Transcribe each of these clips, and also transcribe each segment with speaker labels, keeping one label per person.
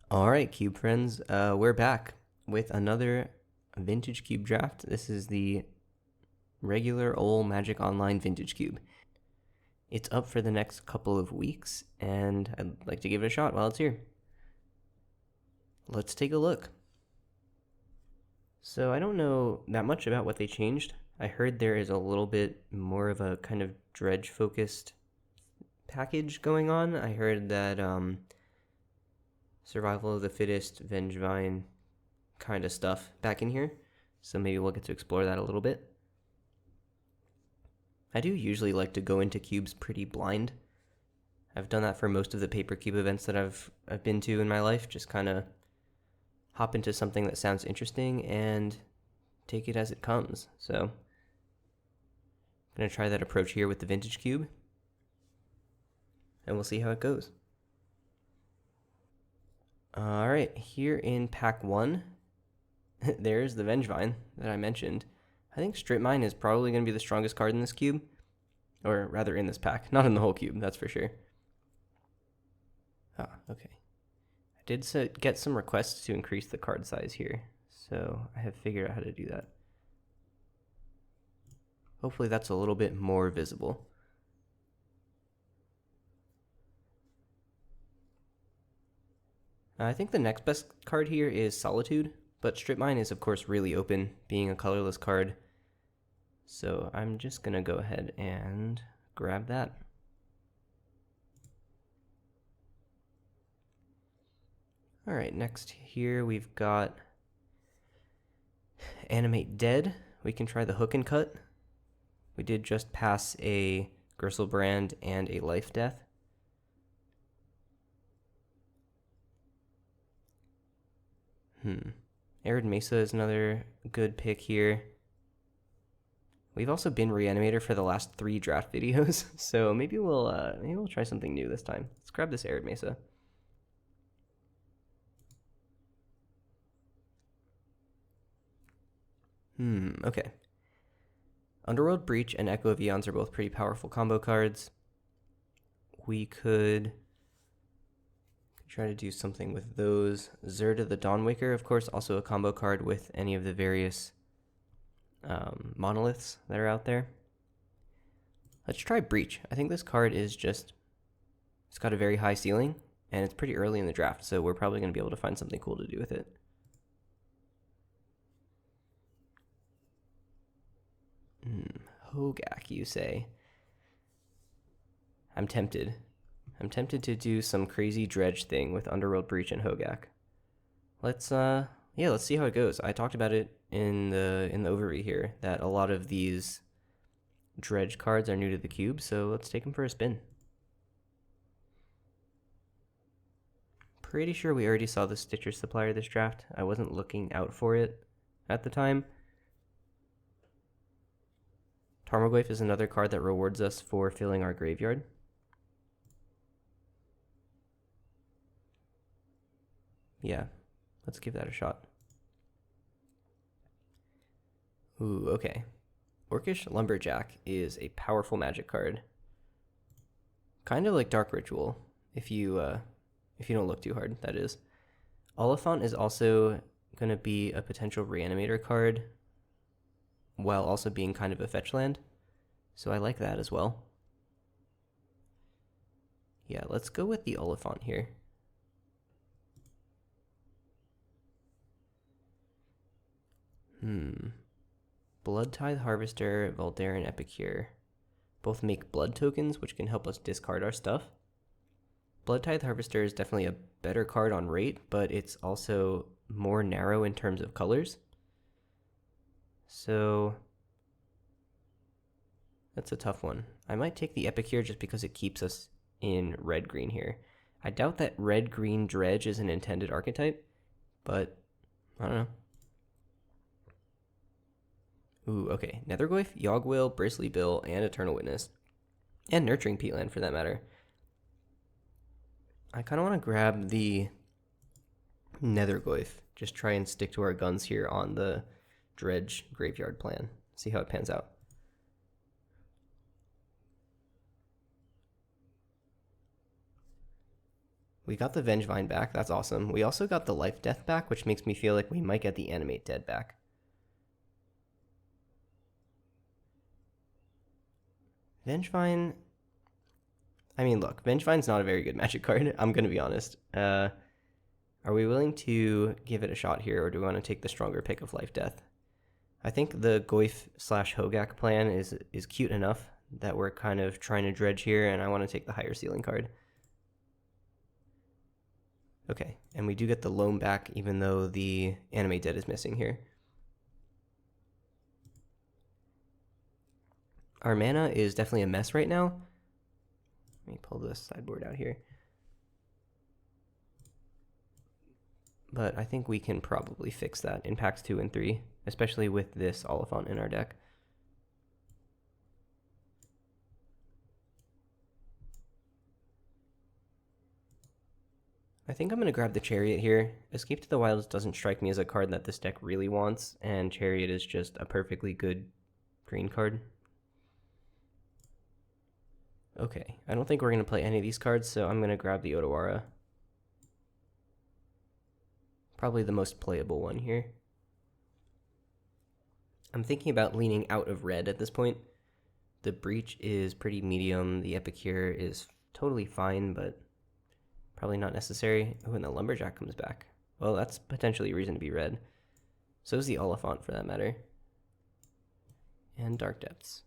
Speaker 1: All right, Cube friends, we're back with another Vintage Cube draft. This is the regular old Magic Online Vintage Cube. It's up for the next couple of weeks, and I'd like to give it a shot while it's here. Let's take a look. So I don't know that much about what they changed. I heard there is a little bit more of a kind of dredge-focused package going on. I heard that Survival of the Fittest, Vengevine kind of stuff back in here. So maybe we'll get to explore that a little bit. I do usually like to go into cubes pretty blind. I've done that for most of the paper cube events that I've been to in my life. Just kind of hop into something that sounds interesting and take it as it comes. So I'm going to try that approach here with the Vintage Cube, and we'll see how it goes. All right, here in pack 1, there's the Vengevine that I mentioned. I think Strip Mine is probably going to be the strongest card in this cube, or rather in this pack, not in the whole cube, that's for sure. Okay. I did get some requests to increase the card size here, so I have figured out how to do that. Hopefully that's a little bit more visible. I think the next best card here is Solitude, but Strip Mine is of course really open, being a colorless card. So I'm just going to go ahead and grab that. All right, next here we've got Animate Dead. We can try the Hook and Cut. We did just pass a Gristlebrand and a Life Death. Arid Mesa is another good pick here. We've also been Reanimator for the last 3 draft videos, so maybe we'll try something new this time. Let's grab this Arid Mesa. Okay. Underworld Breach and Echo of Eons are both pretty powerful combo cards. We could try to do something with those. Zerda the Dawnwaker, of course, also a combo card with any of the various monoliths that are out there. Let's try Breach. I think this card is just, it's got a very high ceiling, and it's pretty early in the draft, so we're probably going to be able to find something cool to do with it. Hogaak, you say? I'm tempted. I'm tempted to do some crazy dredge thing with Underworld Breach and Hogaak. Let's see how it goes. I talked about it in the overview here that a lot of these dredge cards are new to the cube, so let's take them for a spin. Pretty sure we already saw the Stitcher Supplier this draft. I wasn't looking out for it at the time. Tarmogoyf is another card that rewards us for filling our graveyard. Yeah, let's give that a shot. Ooh, okay. Orcish Lumberjack is a powerful magic card. Kind of like Dark Ritual, if you don't look too hard, that is. Oliphant is also going to be a potential Reanimator card, while also being kind of a fetch land. So I like that as well. Yeah, let's go with the Oliphant here. Bloodtithe Harvester, Valdarin Epicure. Both make blood tokens, which can help us discard our stuff. Bloodtithe Harvester is definitely a better card on rate, but it's also more narrow in terms of colors. So that's a tough one. I might take the Epicure just because it keeps us in red-green here. I doubt that red-green dredge is an intended archetype, but I don't know. Ooh, okay. Nethergoyf, Yogwill, Bristly Bill, and Eternal Witness. And Nurturing Peatland, for that matter. I kind of want to grab the Nethergoyf. Just try and stick to our guns here on the dredge graveyard plan. See how it pans out. We got the Vengevine back. That's awesome. We also got the Life Death back, which makes me feel like we might get the Animate Dead back. Vengevine... I mean, look, Vengevine's not a very good Magic card. I'm going to be honest. Are we willing to give it a shot here, or do we want to take the stronger pick of Life Death? I think the Goyf/Hogaak plan is cute enough that we're kind of trying to dredge here, and I want to take the higher ceiling card. Okay, and we do get the Loam back, even though the Animate Dead is missing here. Our mana is definitely a mess right now. Let me pull this sideboard out here. But I think we can probably fix that in packs 2 and 3, especially with this Oliphant in our deck. I think I'm going to grab the Chariot here. Escape to the Wilds doesn't strike me as a card that this deck really wants, and Chariot is just a perfectly good green card. Okay, I don't think we're going to play any of these cards, so I'm going to grab the Otawara. Probably the most playable one here. I'm thinking about leaning out of red at this point. The Breach is pretty medium. The Epicure is totally fine, but probably not necessary. Oh, and the Lumberjack comes back. Well, that's potentially a reason to be red. So is the Oliphant, for that matter. And Dark Depths.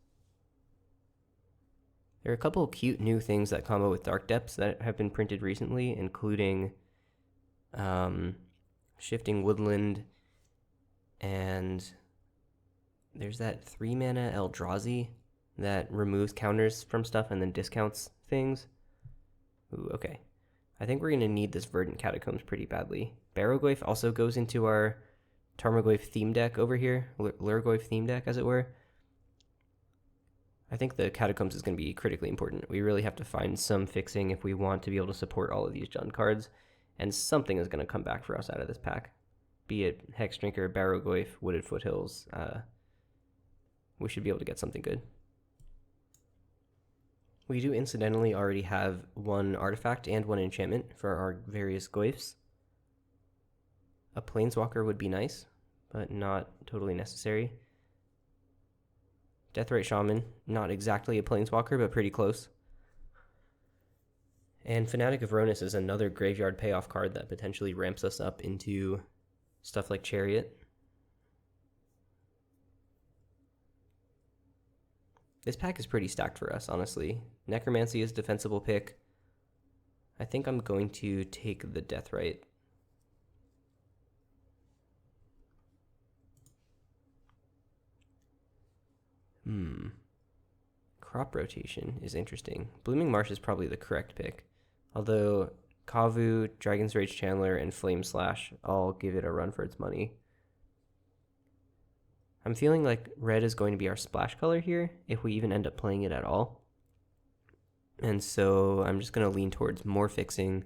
Speaker 1: There are a couple of cute new things that combo with Dark Depths that have been printed recently, including Shifting Woodland, and there's that 3-mana Eldrazi that removes counters from stuff and then discounts things. Ooh, okay. I think we're going to need this Verdant Catacombs pretty badly. Barrowgoyf also goes into our Tarmogoyf theme deck over here, Lurgoyf theme deck, as it were. I think the Catacombs is going to be critically important. We really have to find some fixing if we want to be able to support all of these Jund cards, and something is going to come back for us out of this pack. Be it Hexdrinker, Barrowgoyf, Wooded Foothills, we should be able to get something good. We do incidentally already have one artifact and one enchantment for our various Goyfs. A Planeswalker would be nice, but not totally necessary. Deathrite Shaman, not exactly a Planeswalker, but pretty close. And Fanatic of Ronus is another graveyard payoff card that potentially ramps us up into stuff like Chariot. This pack is pretty stacked for us, honestly. Necromancy is a defensible pick. I think I'm going to take the Deathrite. Crop rotation is interesting. Blooming Marsh is probably the correct pick. Although Kavu, Dragon's Rage Chandler, and Flame Slash all give it a run for its money. I'm feeling like red is going to be our splash color here, if we even end up playing it at all. And so I'm just going to lean towards more fixing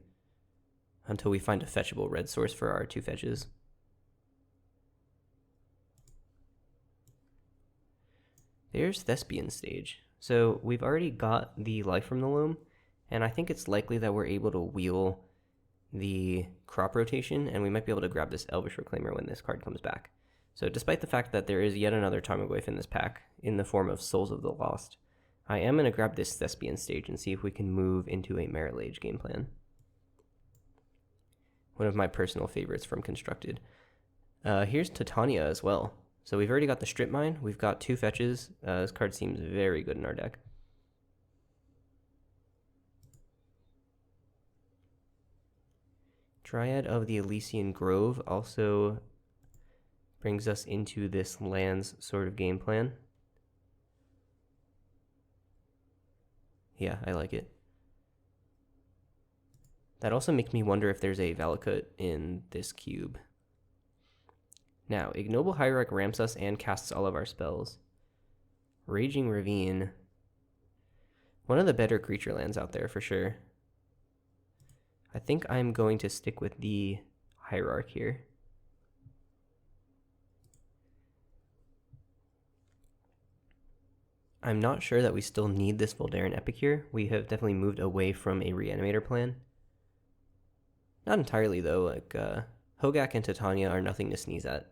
Speaker 1: until we find a fetchable red source for our 2 fetches. There's Thespian Stage. So we've already got the life from the Loam, and I think it's likely that we're able to wheel the crop rotation, and we might be able to grab this Elvish Reclaimer when this card comes back. So despite the fact that there is yet another Tarmogoyf in this pack, in the form of Souls of the Lost, I am going to grab this Thespian Stage and see if we can move into a Merit Lage game plan. One of my personal favorites from Constructed. Here's Titania as well. So we've already got the Strip Mine, we've got 2 fetches. This card seems very good in our deck. Dryad of the Elysian Grove also brings us into this lands sort of game plan. Yeah, I like it. That also makes me wonder if there's a Valakut in this cube. Now, Ignoble Hierarch ramps us and casts all of our spells. Raging Ravine. One of the better creature lands out there for sure. I think I'm going to stick with the Hierarch here. I'm not sure that we still need this Voldaren Epicure. We have definitely moved away from a Reanimator plan. Not entirely, though. Like, Hogaak and Titania are nothing to sneeze at.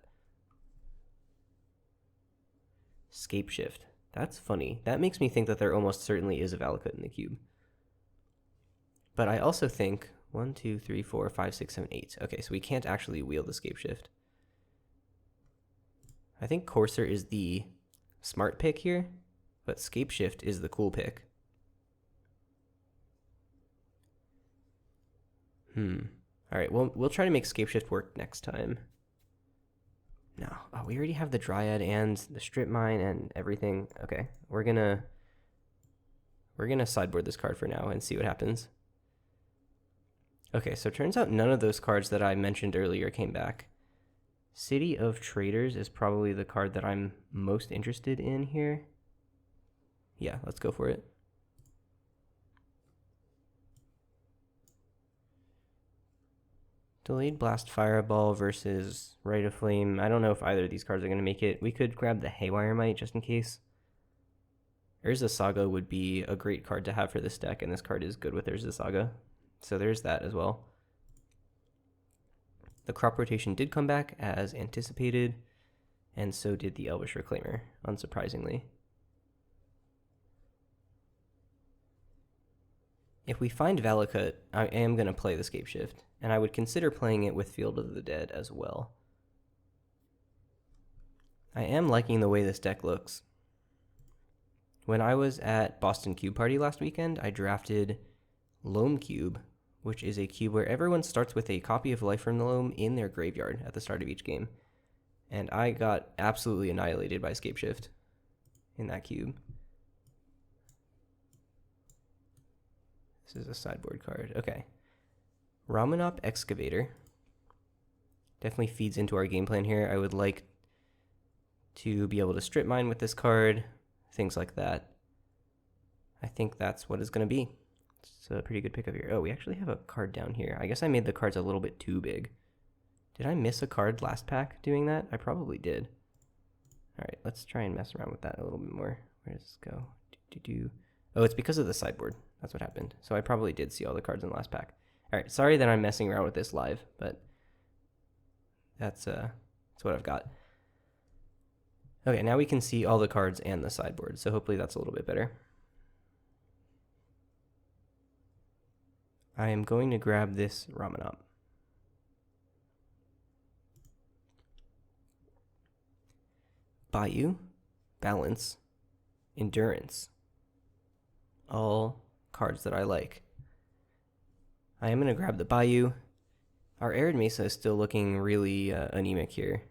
Speaker 1: Scape Shift. That's funny. That makes me think that there almost certainly is a Valakut in the cube. But I also think 1, 2, 3, 4, 5, 6, 7, 8. Okay, so we can't actually wield the Scape Shift. I think Courser is the smart pick here, but Scape Shift is the cool pick. All right, well, we'll try to make Scape Shift work next time. No, oh, we already have the Dryad and the Strip Mine and everything. Okay, we're gonna sideboard this card for now and see what happens. Okay, so it turns out none of those cards that I mentioned earlier came back. City of Traders is probably the card that I'm most interested in here. Yeah, let's go for it. Delayed Blast Fireball versus Rite of Flame. I don't know if either of these cards are going to make it. We could grab the Haywire Might just in case. Urza Saga would be a great card to have for this deck, and this card is good with Urza Saga. So there's that as well. The crop rotation did come back as anticipated, and so did the Elvish Reclaimer, unsurprisingly. If we find Valakut, I am going to play the Scape Shift, and I would consider playing it with Field of the Dead as well. I am liking the way this deck looks. When I was at Boston Cube Party last weekend, I drafted Loam Cube, which is a cube where everyone starts with a copy of Life from the Loam in their graveyard at the start of each game. And I got absolutely annihilated by Scape Shift in that cube. This is a sideboard card. Okay. Ramunap Excavator definitely feeds into our game plan here. I would like to be able to strip mine with this card, things like that. I think that's what it's going to be. It's a pretty good pickup here. Oh, we actually have a card down here. I guess I made the cards a little bit too big. Did I miss a card last pack doing that? I probably did. All right, let's try and mess around with that a little bit more. Where does this go? Oh, it's because of the sideboard. That's what happened. So I probably did see all the cards in the last pack. All right, sorry that I'm messing around with this live, but that's what I've got. Okay, now we can see all the cards and the sideboard, so hopefully that's a little bit better. I am going to grab this Ramunap. Bayou, Balance, Endurance. All cards that I like. I am going to grab the Bayou. Our Arid Mesa is still looking really anemic here.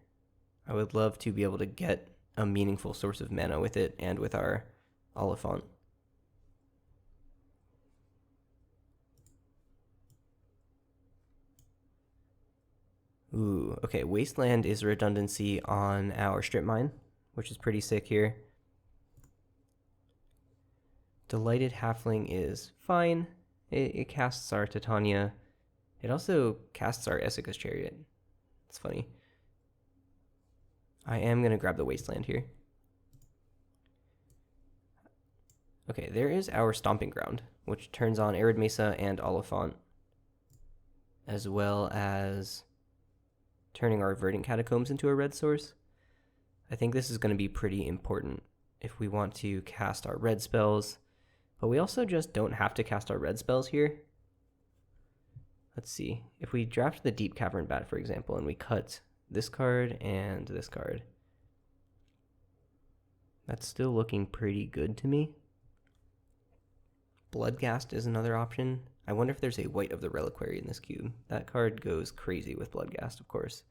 Speaker 1: I would love to be able to get a meaningful source of mana with it and with our Oliphant. Ooh, okay, Wasteland is redundancy on our Strip Mine, which is pretty sick here. Delighted Halfling is fine. It casts our Titania. It also casts our Essica's Chariot. It's funny. I am going to grab the Wasteland here. Okay, there is our Stomping Ground, which turns on Arid Mesa and Oliphant, as well as turning our Verdant Catacombs into a red source. I think this is going to be pretty important if we want to cast our red spells, but we also just don't have to cast our red spells here. Let's see. If we draft the Deep Cavern Bat, for example, and we cut this card and this card, that's still looking pretty good to me. Bloodghast is another option. I wonder if there's a White of the Reliquary in this cube. That card goes crazy with Bloodghast, of course.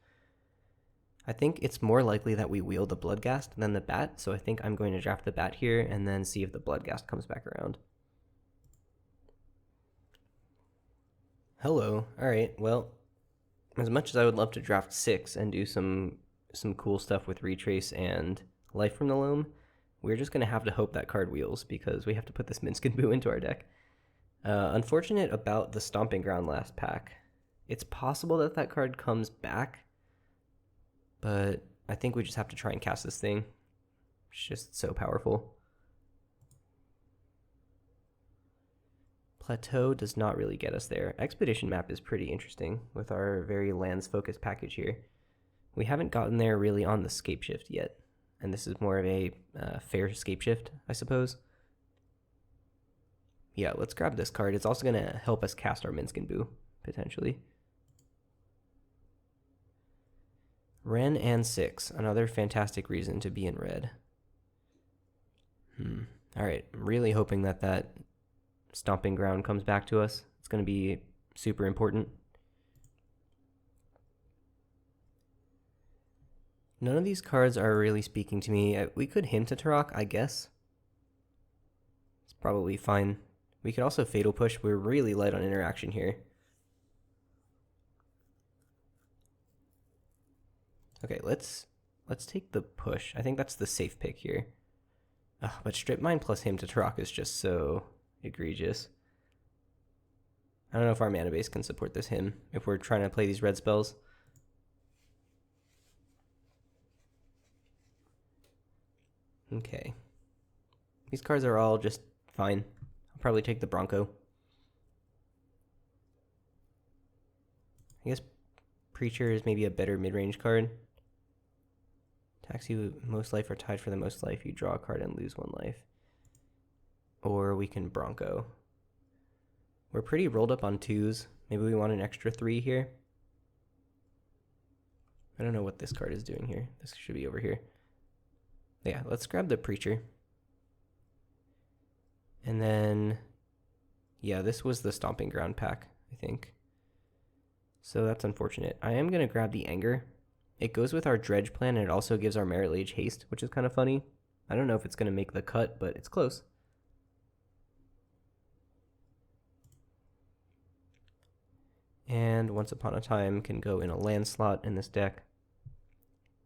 Speaker 1: I think it's more likely that we wield the Bloodghast than the Bat, so I think I'm going to draft the Bat here and then see if the Bloodghast comes back around. Hello. Alright, well, as much as I would love to draft 6 and do some cool stuff with Retrace and Life from the Loam, we're just going to have to hope that card wheels because we have to put this Minsc and Boo into our deck. Unfortunate about the Stomping Ground last pack. It's possible that that card comes back, but I think we just have to try and cast this thing. It's just so powerful. Plateau does not really get us there. Expedition map is pretty interesting with our very lands-focused package here. We haven't gotten there really on the scape shift yet, and this is more of a fair scape shift, I suppose. Yeah, let's grab this card. It's also going to help us cast our Minsc, potentially. Ren and 6, another fantastic reason to be in red. Alright, I'm really hoping that that Stomping Ground comes back to us. It's going to be super important. None of these cards are really speaking to me. We could Hymn to Turok, I guess. It's probably fine. We could also Fatal Push. We're really light on interaction here. Okay, let's take the push. I think that's the safe pick here. But Strip Mine plus Hymn to Turok is just so egregious. I don't know if our mana base can support this Hymn if we're trying to play these red spells. Okay. These cards are all just fine. I'll probably take the Bronco. I guess Preacher is maybe a better mid-range card. Attacks you most life or tied for the most life. You draw a card and lose 1 life. Or we can Bronco. We're pretty rolled up on 2s. Maybe we want an extra 3 here. I don't know what this card is doing here. This should be over here. Yeah, let's grab the Preacher. And then, yeah, this was the Stomping Ground pack, I think. So that's unfortunate. I am going to grab the Anger. It goes with our Dredge plan, and it also gives our Merit Lage haste, which is kind of funny. I don't know if it's going to make the cut, but it's close. And Once Upon a Time can go in a land slot in this deck.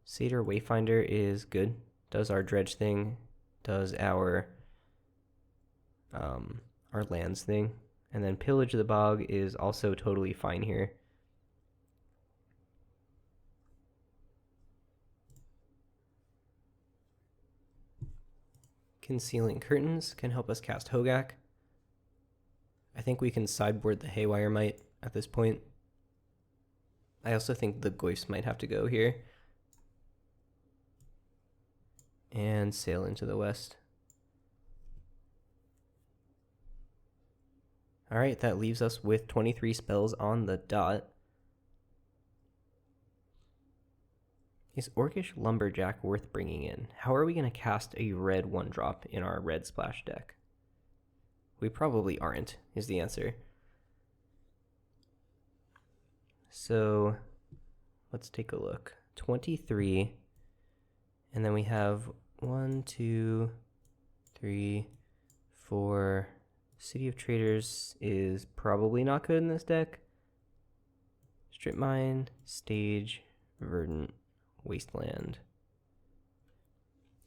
Speaker 1: Satyr Wayfinder is good. Does our Dredge thing. Does our lands thing. And then Pillage the Bog is also totally fine here. Concealing Curtains can help us cast Hogaak. I think we can sideboard the Haywire Might at this point. I also think the Goyfs might have to go here. And Sail into the West. Alright, that leaves us with 23 spells on the dot. Is Orcish Lumberjack worth bringing in? How are we going to cast a red 1-drop in our red splash deck? We probably aren't, is the answer. So, let's take a look. 23, and then we have 1, 2, 3, 4. City of Traders is probably not good in this deck. Strip Mine, Stage, Verdant, Wasteland.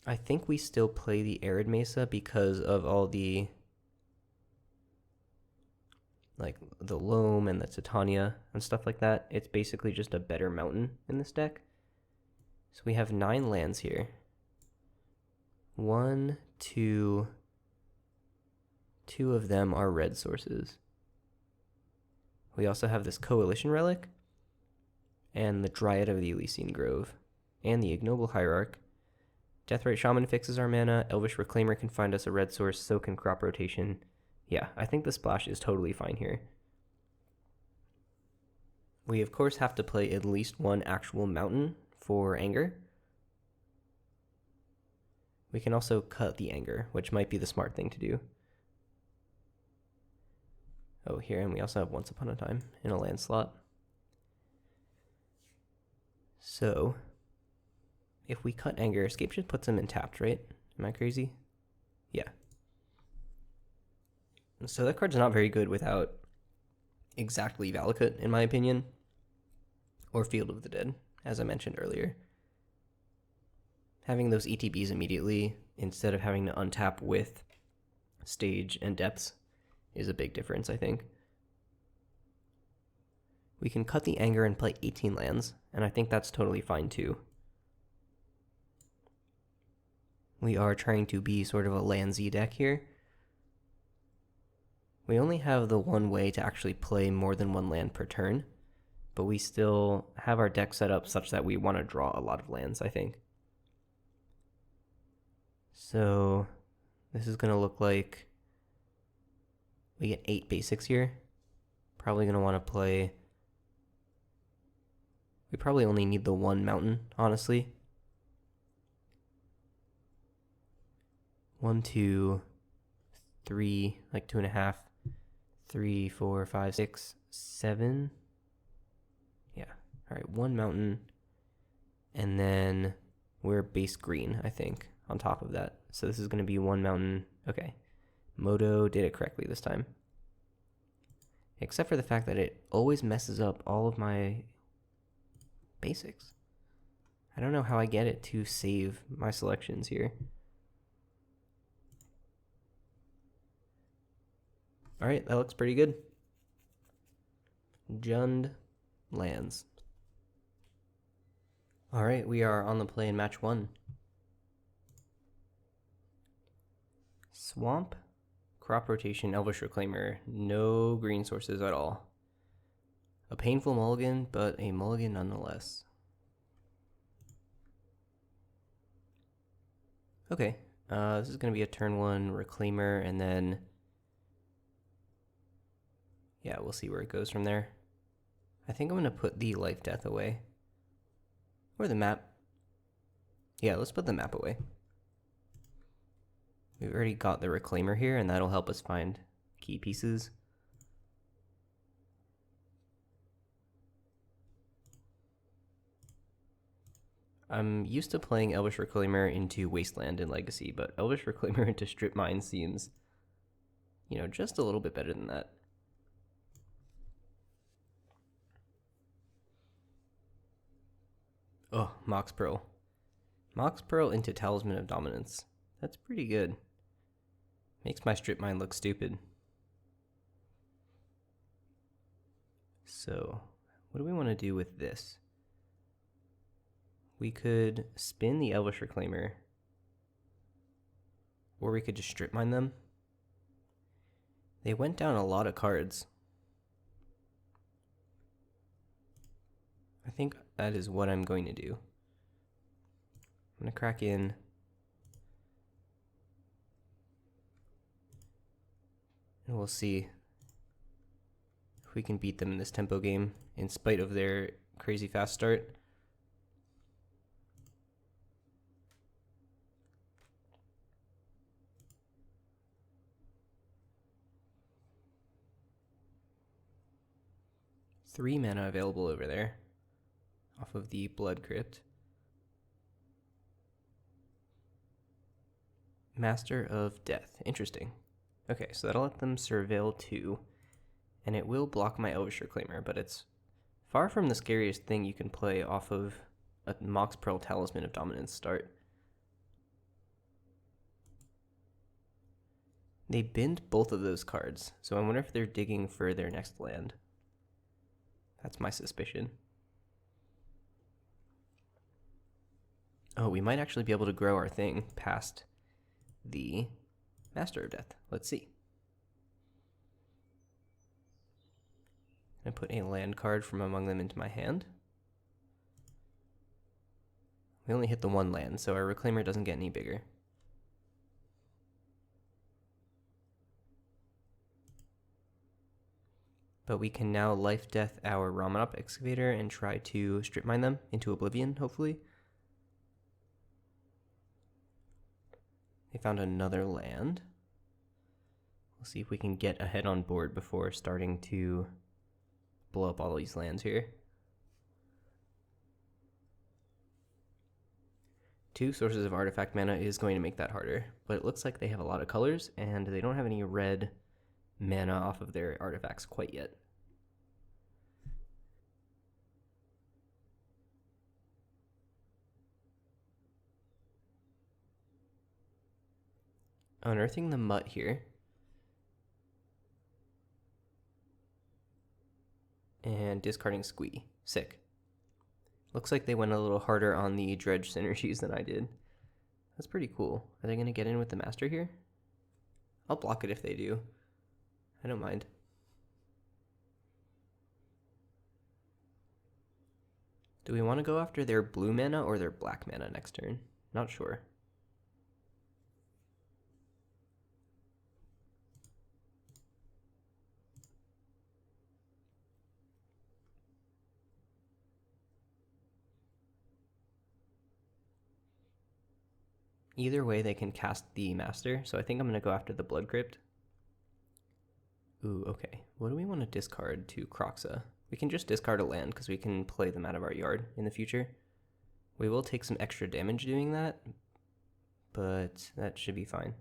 Speaker 1: I think we still play the Arid Mesa because of all the the Loam and the Titania and stuff like that. It's basically just a better mountain in this deck. So we have 9 lands here. 1, 2, 2 of them are red sources. We also have this Coalition Relic and the Dryad of the Elysian Grove and the Ignoble Hierarch. Deathrite Shaman fixes our mana. Elvish Reclaimer can find us a red source, so can Crop Rotation. Yeah, I think the splash is totally fine here. We of course have to play at least 1 actual mountain for Anger. We can also cut the Anger, which might be the smart thing to do. Oh, here, and we also have Once Upon a Time in a land slot. So, if we cut Anger, Escape just puts him in tapped, right? Am I crazy? Yeah. So that card's not very good without exactly Valakut, in my opinion, or Field of the Dead, as I mentioned earlier. Having those ETBs immediately, instead of having to untap with Stage and Depths, is a big difference, I think. We can cut the Anger and play 18 lands, and I think that's totally fine too. We are trying to be sort of a landsy deck here. We only have the one way to actually play more than one land per turn, but we still have our deck set up such that we want to draw a lot of lands, I think. So this is going to look like we get 8 basics here. Probably going to want to play... We probably only need the one mountain, honestly. 1, 2, 3, like 2.5, 3, 4, 5, 6, 7. Yeah. All right, one mountain. And then we're base green, I think, on top of that. So this is going to be one mountain. Okay. Moto did it correctly this time. Except for the fact that it always messes up all of my basics. I don't know how I get it to save my selections here. All right, that looks pretty good. Jund lands. All right, we are on the play in match 1. Swamp, crop rotation, Elvish Reclaimer, no green sources at all. A painful mulligan, but a mulligan nonetheless. Okay, this is going to be a turn 1 Reclaimer, and then... yeah, we'll see where it goes from there. I think I'm going to put the life death away. Or the map. Yeah, let's put the map away. We've already got the Reclaimer here, and that'll help us find key pieces. I'm used to playing Elvish Reclaimer into Wasteland and Legacy, but Elvish Reclaimer into Strip Mine seems, you know, just a little bit better than that. Oh, Mox Pearl. Mox Pearl into Talisman of Dominance. That's pretty good. Makes my Strip Mine look stupid. So, what do we want to do with this? We could spin the Elvish Reclaimer, or we could just Strip Mine them. They went down a lot of cards. I think that is what I'm going to do. I'm going to crack in. And we'll see if we can beat them in this tempo game in spite of their crazy fast start. Three mana available over there off of the Blood Crypt. Master of Death. Interesting. Okay, so that'll let them Surveil 2, and it will block my Elvish Reclaimer, but it's far from the scariest thing you can play off of a Mox Pearl Talisman of Dominance start. They binned both of those cards, so I wonder if they're digging for their next land. That's my suspicion. Oh, we might actually be able to grow our thing past the Master of Death. Let's see. I put a land card from among them into my hand. We only hit the one land, so our Reclaimer doesn't get any bigger. But we can now life death our Ramanop Excavator and try to Strip Mine them into oblivion, hopefully. They found another land. We'll see if we can get ahead on board before starting to blow up all these lands here. 2 sources of artifact mana is going to make that harder, but it looks like they have a lot of colors and they don't have any red mana off of their artifacts quite yet. Unearthing the Mutt here. And discarding Squee. Sick. Looks like they went a little harder on the dredge synergies than I did. That's pretty cool. Are they going to get in with the Master here? I'll block it if they do. I don't mind. Do we want to go after their blue mana or their black mana next turn? Not sure. Either way, they can cast the Master, so I think I'm going to go after the Blood Crypt. Ooh, okay. What do we want to discard to Kroxa? We can just discard a land because we can play them out of our yard in the future. We will take some extra damage doing that, but that should be fine.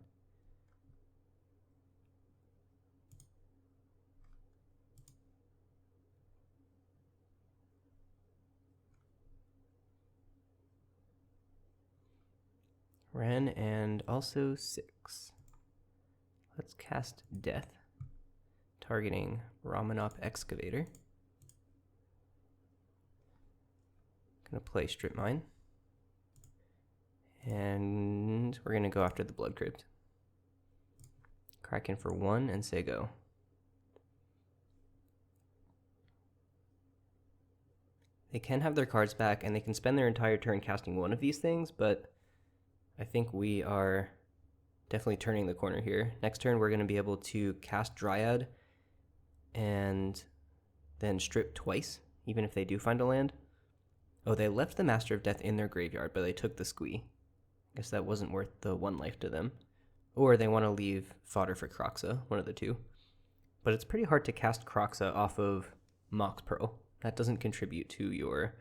Speaker 1: Ren and also 6. Let's cast Death, targeting Ramanop Excavator. Gonna play Strip Mine. And we're gonna go after the Blood Crypt. Kraken for 1 and say go. They can have their cards back and they can spend their entire turn casting one of these things, but I think we are definitely turning the corner here. Next turn we're gonna be able to cast Dryad and then strip twice, even if they do find a land. Oh, they left the Master of Death in their graveyard, but they took the Squee. I guess that wasn't worth the 1 life to them. Or they want to leave fodder for Kroxa, one of the two. But it's pretty hard to cast Kroxa off of Mox Pearl. That doesn't contribute to your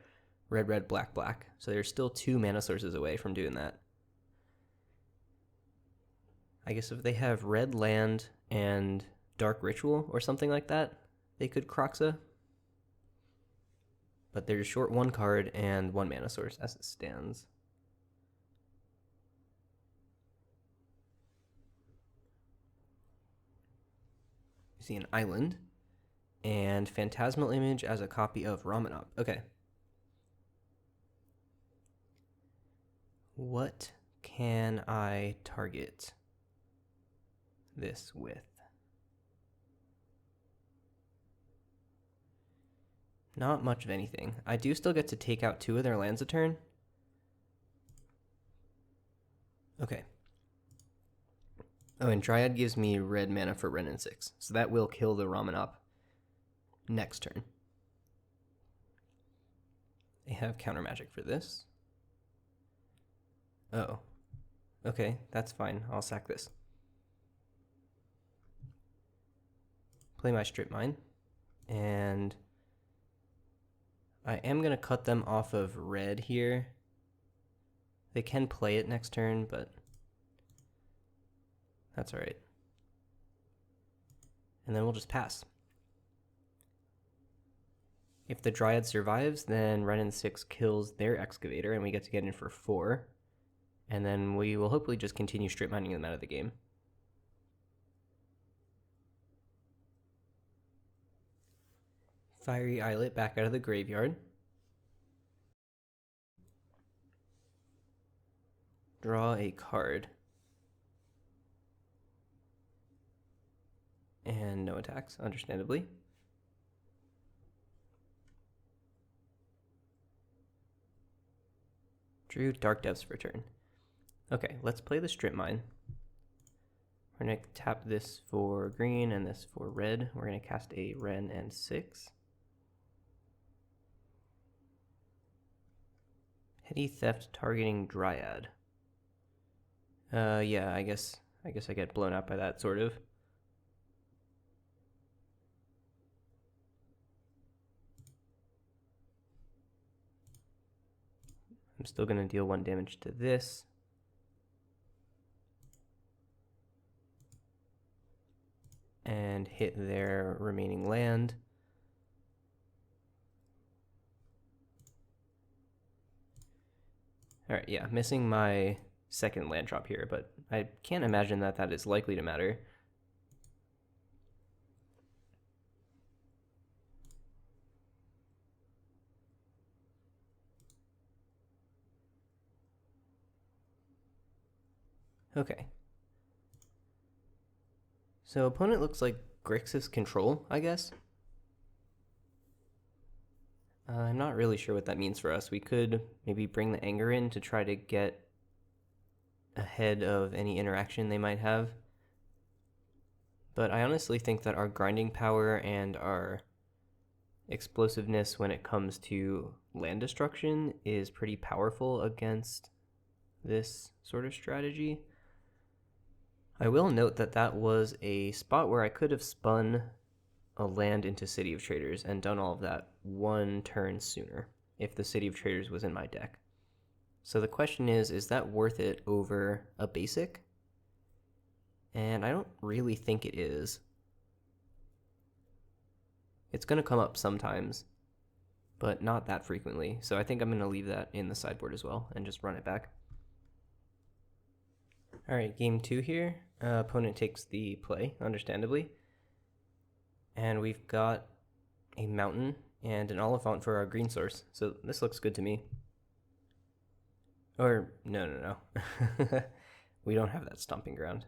Speaker 1: red, red, black, black. So they're still 2 mana sources away from doing that. I guess if they have red land and dark ritual or something like that, they could Kroxa. But they're short 1 card and 1 mana source as it stands. You see an island and Phantasmal Image as a copy of Ramanop. Okay. What can I target this with? Not much of anything. I do still get to take out 2 of their lands a turn. Okay. Oh, and Dryad gives me red mana for Ren and 6. So that will kill the Ramanop next turn. They have counter magic for this. Oh. Okay, that's fine. I'll sack this. Play my Strip Mine. And I am going to cut them off of red here. They can play it next turn, but that's all right. And then we'll just pass. If the Dryad survives, then Ren and 6 kills their Excavator, and we get to get in for 4. And then we will hopefully just continue strip mining them out of the game. Fiery Islet back out of the graveyard. Draw a card. And no attacks, understandably. Drew Dark Depths for turn. Okay, let's play the Strip Mine. We're going to tap this for green and this for red. We're going to cast a Ren and 6. Petty Theft targeting Dryad. Yeah, I guess I get blown out by that, sort of. I'm still going to deal 1 damage to this. And hit their remaining land. Alright, yeah, missing my second land drop here, but I can't imagine that that is likely to matter. Okay. So opponent looks like Grixis control, I guess. I'm not really sure what that means for us. We could maybe bring the anger in to try to get ahead of any interaction they might have. But I honestly think that our grinding power and our explosiveness when it comes to land destruction is pretty powerful against this sort of strategy. I will note that that was a spot where I could have spun a land into City of Traders and done all of that one turn sooner if the City of Traders was in my deck. So the question is that worth it over a basic? And I don't really think it is. It's going to come up sometimes, but not that frequently. So I think I'm going to leave that in the sideboard as well and just run it back. All right, game 2 here. Opponent takes the play, understandably. And we've got a mountain and an Oliphant for our green source. So this looks good to me. Or, no. We don't have that stomping ground.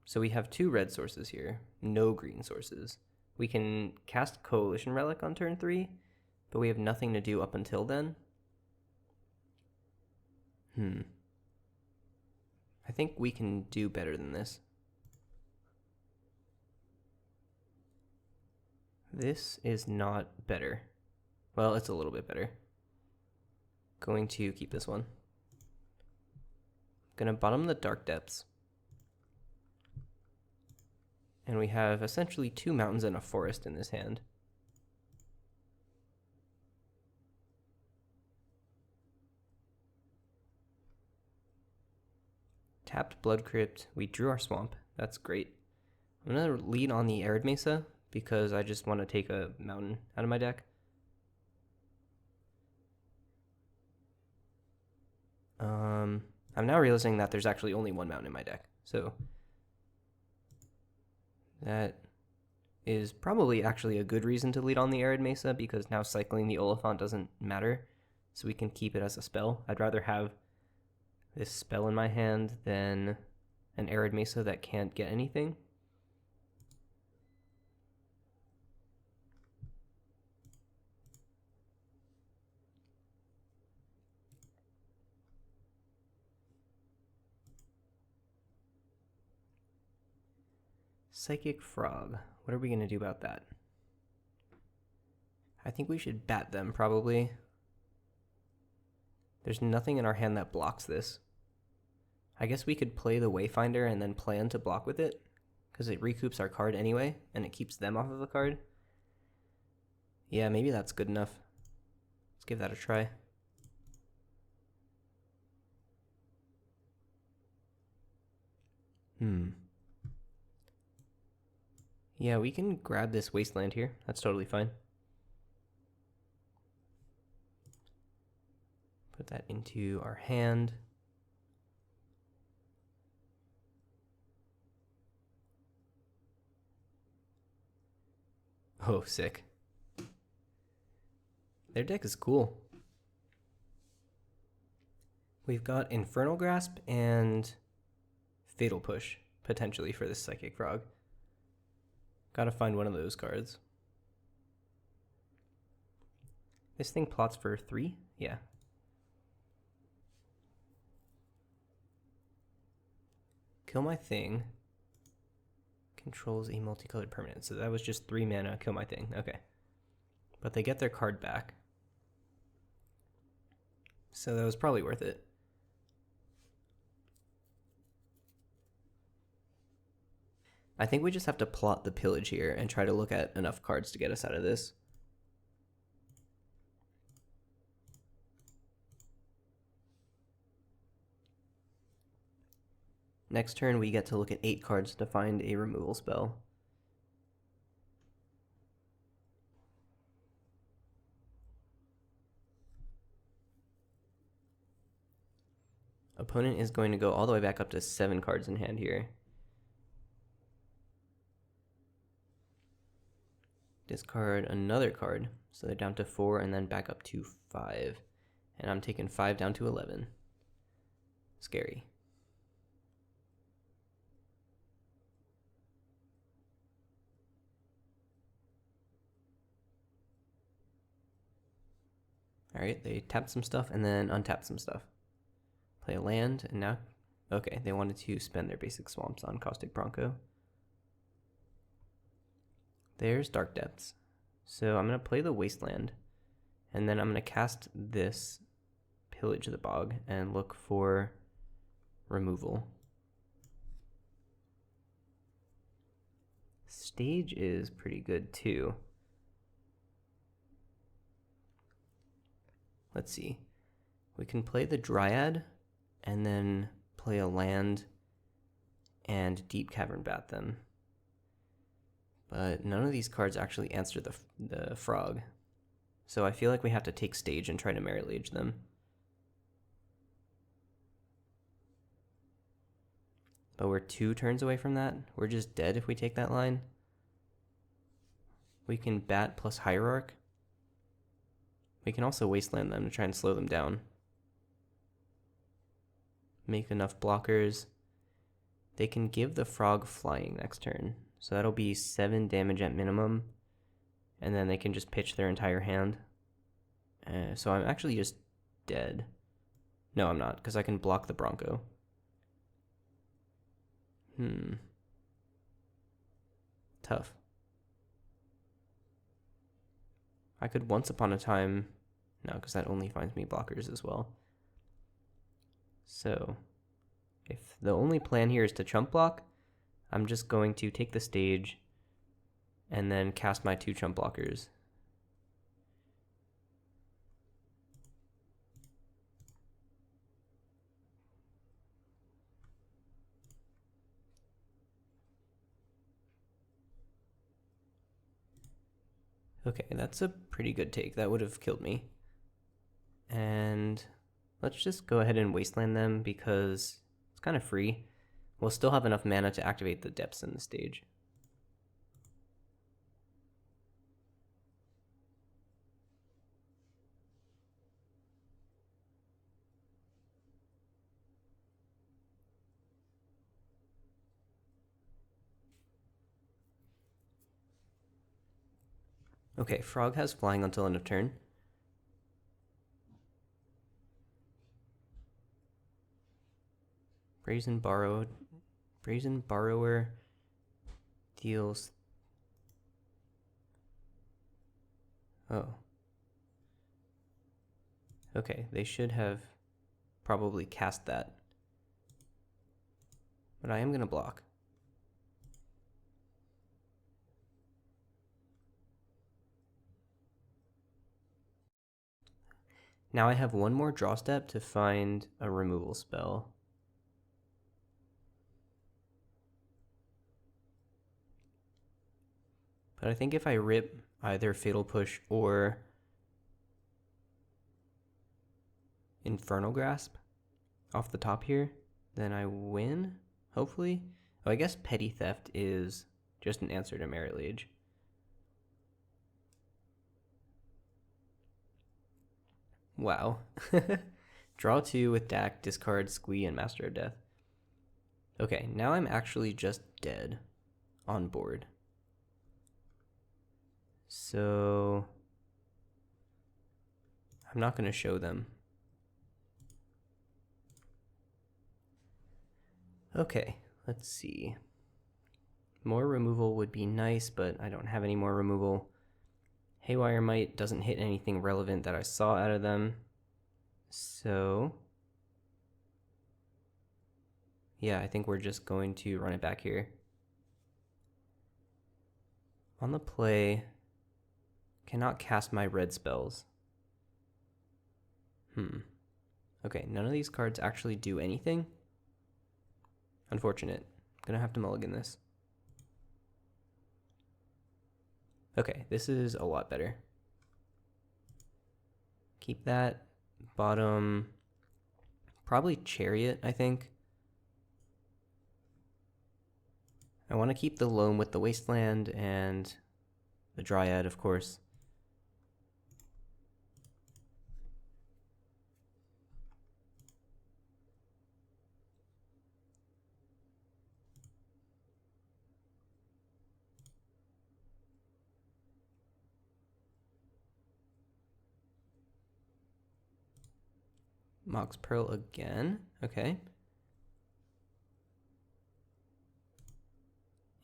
Speaker 1: So we have 2 red sources here, no green sources. We can cast Coalition Relic on turn 3, but we have nothing to do up until then. I think we can do better than this. This is not better. Well, it's a little bit better. Going to keep this one. Gonna bottom the Dark Depths. And we have essentially 2 mountains and a forest in this hand. Tapped Blood Crypt. We drew our swamp. That's great. I'm going to lead on the Arid Mesa because I just want to take a mountain out of my deck. I'm now realizing that there's actually only 1 mountain in my deck. So that is probably actually a good reason to lead on the Arid Mesa because now cycling the Oliphant doesn't matter. So we can keep it as a spell. I'd rather have this spell in my hand than an Arid Mesa that can't get anything. Psychic Frog. What are we going to do about that? I think we should bat them, probably. There's nothing in our hand that blocks this. I guess we could play the Wayfinder and then plan to block with it, because it recoups our card anyway, and it keeps them off of the card. Yeah, maybe that's good enough. Let's give that a try. Yeah, we can grab this Wasteland here. That's totally fine. Put that into our hand. Oh, sick. Their deck is cool. We've got Infernal Grasp and Fatal Push, potentially, for this Psychic Frog. Gotta find one of those cards. This thing plots for 3? Yeah. Kill my thing. Controls a multicolored permanent. So that was just 3 mana, kill my thing. Okay. But they get their card back. So that was probably worth it. I think we just have to plot the pillage here and try to look at enough cards to get us out of this. Next turn, we get to look at 8 cards to find a removal spell. Opponent is going to go all the way back up to 7 cards in hand here. Discard another card, so they're down to 4 and then back up to 5. And I'm taking 5 down to 11. Scary. Alright, they tapped some stuff and then untapped some stuff. Play a land, and now... Okay, they wanted to spend their basic swamps on Caustic Bronco. There's Dark Depths. So I'm going to play the Wasteland, and then I'm going to cast this Pillage the Bog and look for removal. Stage is pretty good too. Let's see. We can play the Dryad and then play a land and Deep Cavern Bat them. But none of these cards actually answer the frog. So I feel like we have to take stage and try to Merit Lage them. But we're 2 turns away from that. We're just dead if we take that line. We can bat plus Hierarch. We can also Wasteland them to try and slow them down. Make enough blockers. They can give the frog flying next turn. So that'll be 7 damage at minimum. And then they can just pitch their entire hand. So I'm actually just dead. No, I'm not, because I can block the Bronco. Tough. I could Once Upon a Time... No, because that only finds me blockers as well. So, if the only plan here is to chump block, I'm just going to take the stage and then cast my 2 chump blockers. Okay, that's a pretty good take. That would have killed me. And let's just go ahead and Wasteland them because it's kind of free. We'll still have enough mana to activate the depths in the stage. Okay, Frog has flying until end of turn. Brazen Borrower deals... Oh. Okay, they should have probably cast that. But I am going to block. Now I have one more draw step to find a removal spell. But I think if I rip either Fatal Push or Infernal Grasp off the top here, then I win, hopefully. Oh, I guess Petty Theft is just an answer to Merit Lage. Wow. Draw 2 with Dak, discard, Squee, and Master of Death. Okay, now I'm actually just dead on board. So I'm not going to show them. Okay, let's see. More removal would be nice, but I don't have any more removal. Haywire Might doesn't hit anything relevant that I saw out of them. So yeah, I think we're just going to run it back here. On the play, cannot cast my red spells. Okay, none of these cards actually do anything. Unfortunate. I'm gonna have to mulligan this. Okay, this is a lot better. Keep that. Bottom, probably Chariot, I think. I want to keep the Loam with the Wasteland and the Dryad, of course. Mox Pearl again. Okay.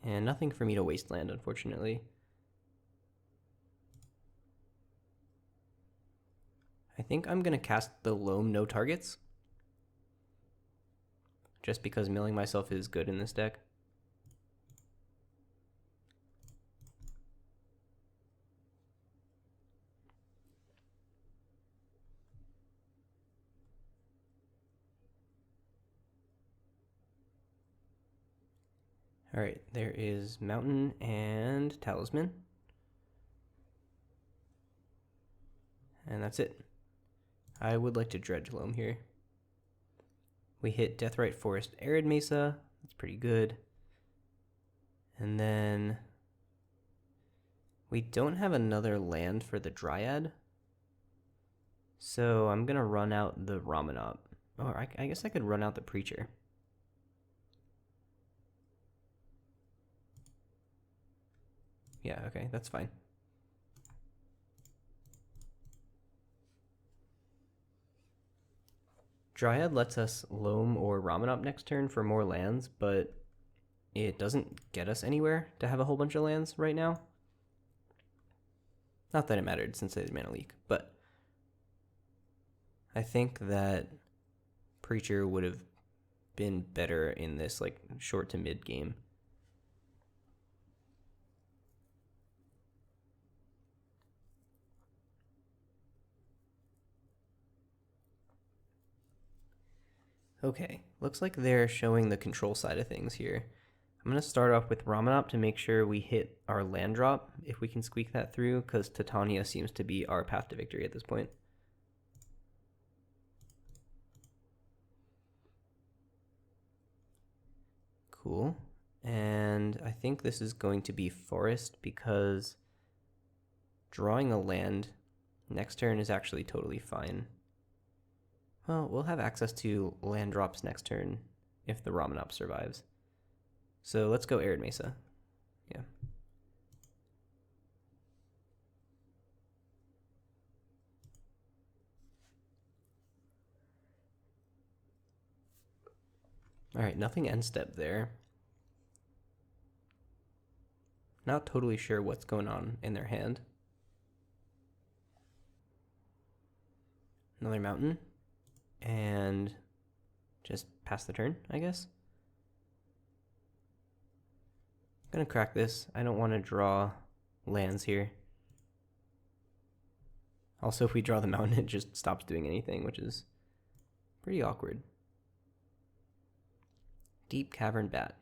Speaker 1: And nothing for me to wasteland, unfortunately. I think I'm going to cast the Loam no targets. Just because milling myself is good in this deck. Alright, there is Mountain and Talisman. And that's it. I would like to Dredge Loam here. We hit Deathrite Forest Arid Mesa. That's pretty good. And then we don't have another land for the Dryad. So I'm going to run out the Ramanop. Or I guess I could run out the Preacher. Yeah, okay, that's fine. Dryad lets us Loam or Ramanop next turn for more lands, but it doesn't get us anywhere to have a whole bunch of lands right now. Not that it mattered since they had Mana Leak, but I think that Preacher would have been better in this like short to mid game. Okay, looks like they're showing the control side of things here. I'm going to start off with Ramanop to make sure we hit our land drop, if we can squeak that through, because Titania seems to be our path to victory at this point. Cool. And I think this is going to be Forest because drawing a land next turn is actually totally fine. Well, we'll have access to land drops next turn if the Ramanop survives. So let's go Arid Mesa. Yeah. Alright, nothing end step there. Not totally sure what's going on in their hand. Another mountain. And just pass the turn, I guess. I'm gonna crack this. I don't want to draw lands here. Also, if we draw the mountain, it just stops doing anything, which is pretty awkward. Deep Cavern Bat.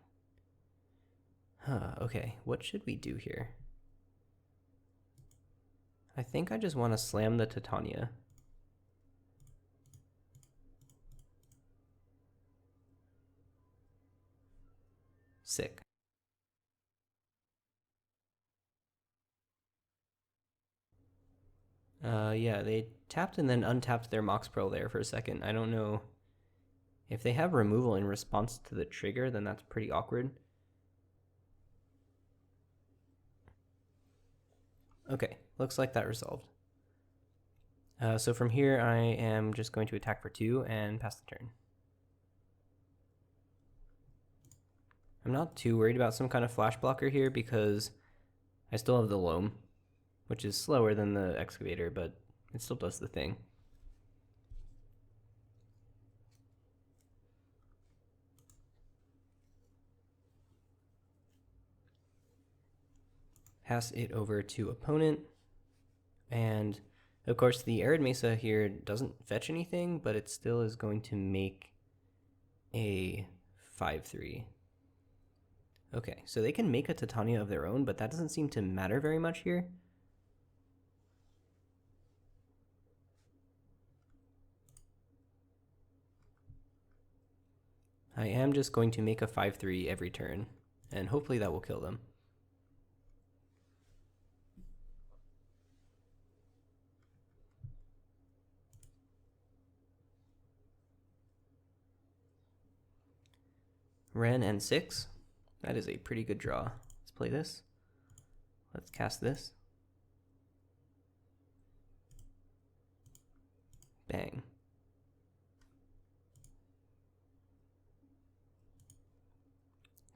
Speaker 1: Huh, okay. What should we do here? I think I just want to slam the Titania. Sick. Yeah, they tapped and then untapped their Mox Pearl there for a second. I don't know. If they have removal in response to the trigger, then that's pretty awkward. Okay, looks like that resolved. So from here, I am just going to attack for 2 and pass the turn. I'm not too worried about some kind of flash blocker here because I still have the Loam, which is slower than the Excavator, but it still does the thing. Pass it over to opponent. And of course the Arid Mesa here doesn't fetch anything, but it still is going to make a 5/3. Okay, so they can make a Titania of their own, but that doesn't seem to matter very much here. I am just going to make a 5/3 every turn, and hopefully that will kill them. Ren and 6. That is a pretty good draw. Let's play this. Let's cast this. Bang.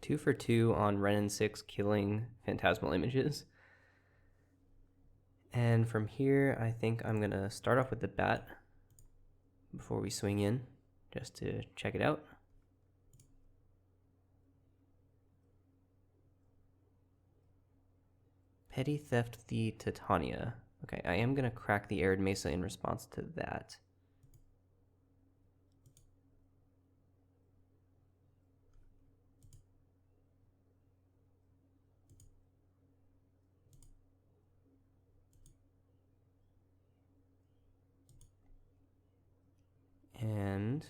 Speaker 1: 2 for 2 on Renin 6 killing Phantasmal Images. And from here, I think I'm going to start off with the bat before we swing in, just to check it out. Petty Theft the Titania. Okay, I am going to crack the Arid Mesa in response to that. And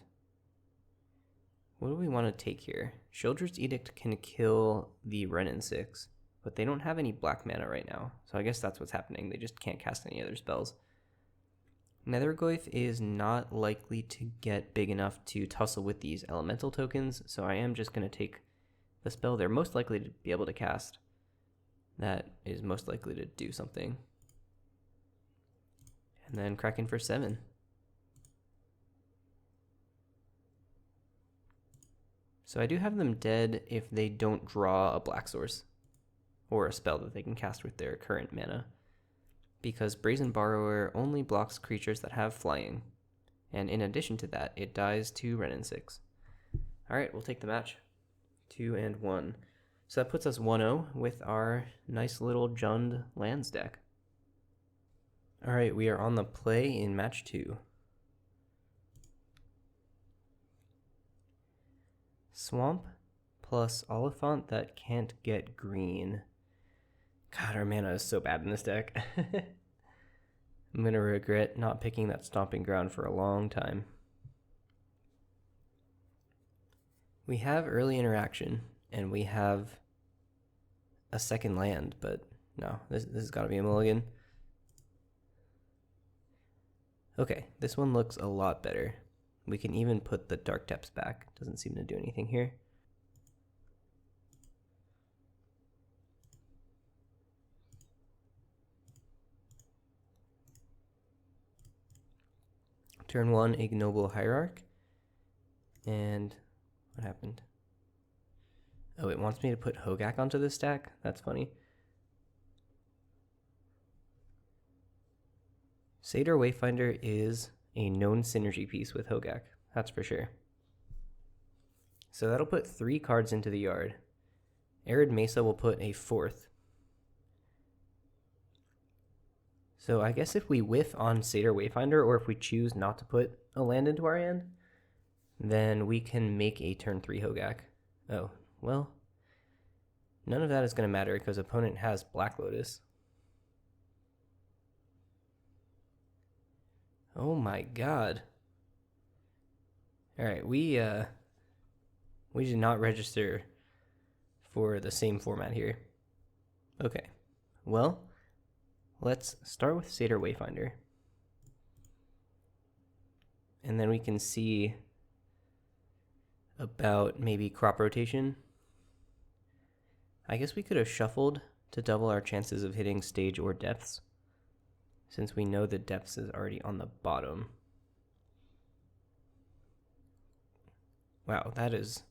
Speaker 1: what do we want to take here? Sheoldred's Edict can kill the Renin 6, but they don't have any black mana right now. So I guess that's what's happening. They just can't cast any other spells. Nethergoyf is not likely to get big enough to tussle with these elemental tokens, so I am just going to take the spell they're most likely to be able to cast. That is most likely to do something. And then Kraken for 7. So I do have them dead if they don't draw a black source or a spell that they can cast with their current mana, because Brazen Borrower only blocks creatures that have flying, and in addition to that, it dies to Renin 6. Alright, we'll take the match. 2-1. So that puts us 1-0 with our nice little Jund lands deck. Alright, we are on the play in match 2. Swamp plus Oliphant that can't get green. God, our mana is so bad in this deck. I'm going to regret not picking that Stomping Ground for a long time. We have early interaction, and we have a second land, but no, this has got to be a mulligan. Okay, this one looks a lot better. We can even put the Dark Depths back. Doesn't seem to do anything here. Turn 1, Ignoble Hierarch. And what happened? Oh, it wants me to put Hogaak onto this stack? That's funny. Satyr Wayfinder is a known synergy piece with Hogaak, that's for sure. So that'll put 3 cards into the yard. Arid Mesa will put a 4th. So I guess if we whiff on Satyr Wayfinder, or if we choose not to put a land into our hand, then we can make a turn 3 Hogaak. Oh, well, none of that is going to matter because opponent has Black Lotus. Oh my god. Alright, we did not register for the same format here. Okay, well, let's start with Satyr Wayfinder. And then we can see about maybe crop rotation. I guess we could have shuffled to double our chances of hitting stage or depths, since we know the depths is already on the bottom. Wow, that is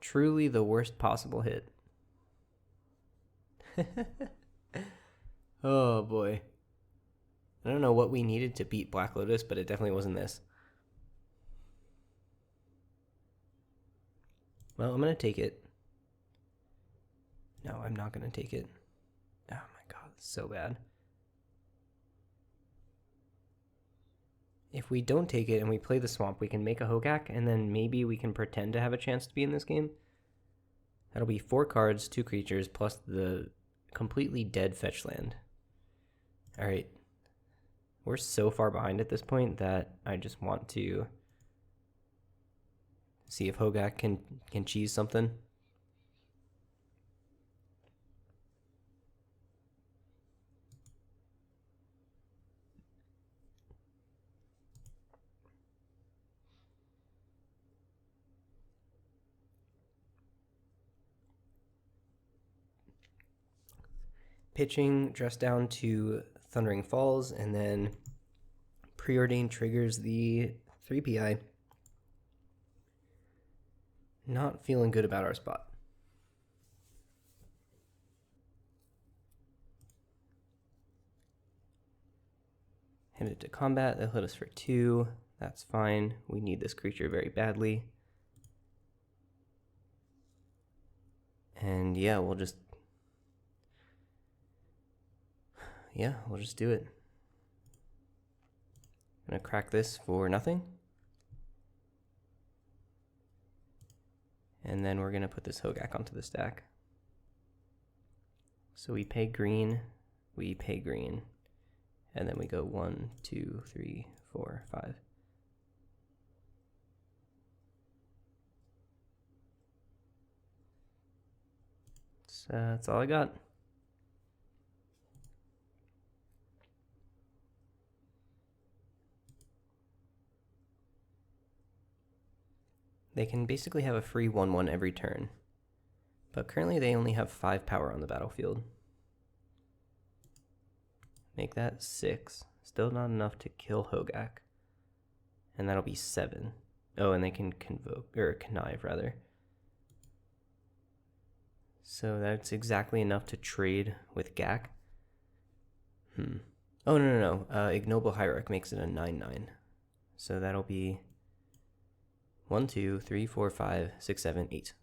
Speaker 1: truly the worst possible hit. Oh boy. I don't know what we needed to beat Black Lotus, but it definitely wasn't this. Well, I'm going to take it. No, I'm not going to take it. Oh my god, it's so bad. If we don't take it and we play the Swamp, we can make a Hogaak, and then maybe we can pretend to have a chance to be in this game. That'll be 4 cards, 2 creatures, plus the completely dead fetch land. Alright. We're so far behind at this point that I just want to see if Hogaak can cheese something. Pitching Dress Down to Thundering Falls, and then Preordain triggers the 3 PI. Not feeling good about our spot. Hit it to combat, they'll hit us for 2. That's fine. We need this creature very badly. And yeah, we'll just do it. I'm gonna crack this for nothing. And then we're gonna put this Hogaak onto the stack. So we pay green, and then we go 1, 2, 3, 4, 5. So that's all I got. They can basically have a free 1/1 every turn, but currently they only have 5 power on the battlefield. Make that 6. Still not enough to kill Hogaak. And that'll be 7. Oh, and they can connive rather. So that's exactly enough to trade with Gak. Oh, no. Ignoble Hierarch makes it a 9/9. So that'll be 1, 2, 3, 4, 5, 6, 7, 8.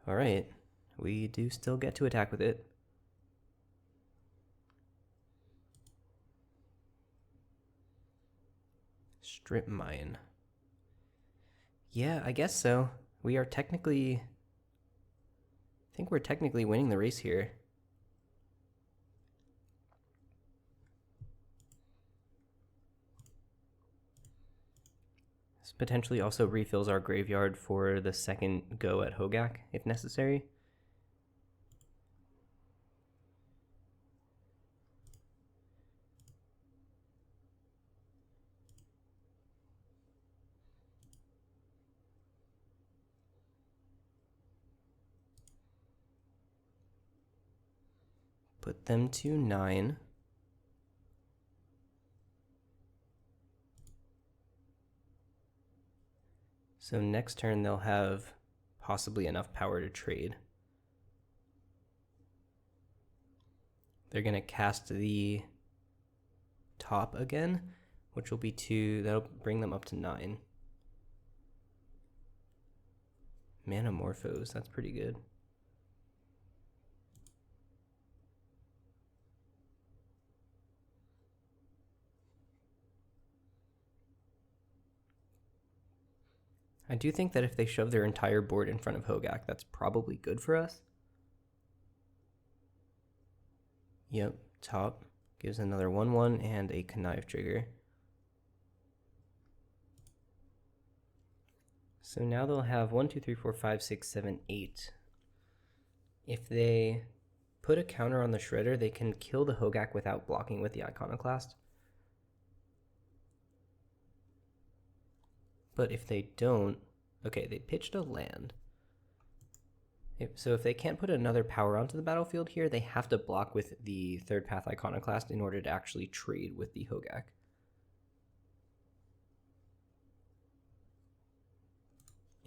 Speaker 1: All right, we do still get to attack with it. Strip mine. Yeah, I guess so. We are technically, I think we're technically winning the race here. This potentially also refills our graveyard for the second go at Hogaak, if necessary. Put them to 9. So next turn they'll have possibly enough power to trade. They're going to cast the top again, which will be 2. That'll bring them up to 9. Manamorphose, that's pretty good. I do think that if they shove their entire board in front of Hogaak, that's probably good for us. Yep, top gives another 1/1 and a connive trigger. So now they'll have 1, 2, 3, 4, 5, 6, 7, 8. If they put a counter on the Shredder, they can kill the Hogaak without blocking with the Iconoclast. But if they don't, okay, they pitched a land. So if they can't put another power onto the battlefield here, they have to block with the third path Iconoclast in order to actually trade with the Hogaak.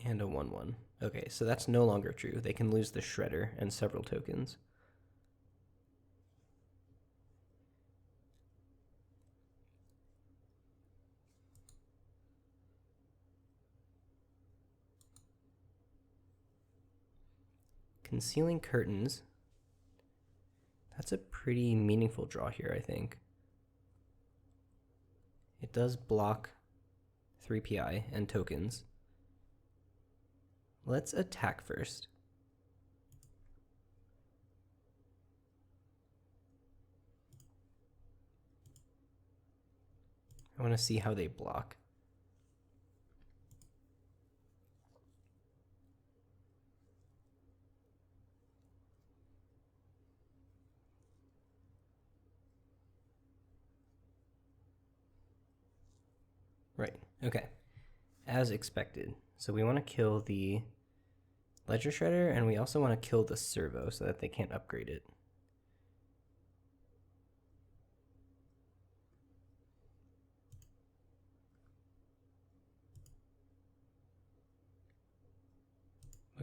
Speaker 1: And a 1/1. Okay, so that's no longer true. They can lose the Shredder and several tokens. Concealing Curtains. That's a pretty meaningful draw here, I think. It does block 3 PI and tokens. Let's attack first. I want to see how they block. Right, okay. As expected. So we want to kill the Ledger Shredder, and we also want to kill the Servo so that they can't upgrade it.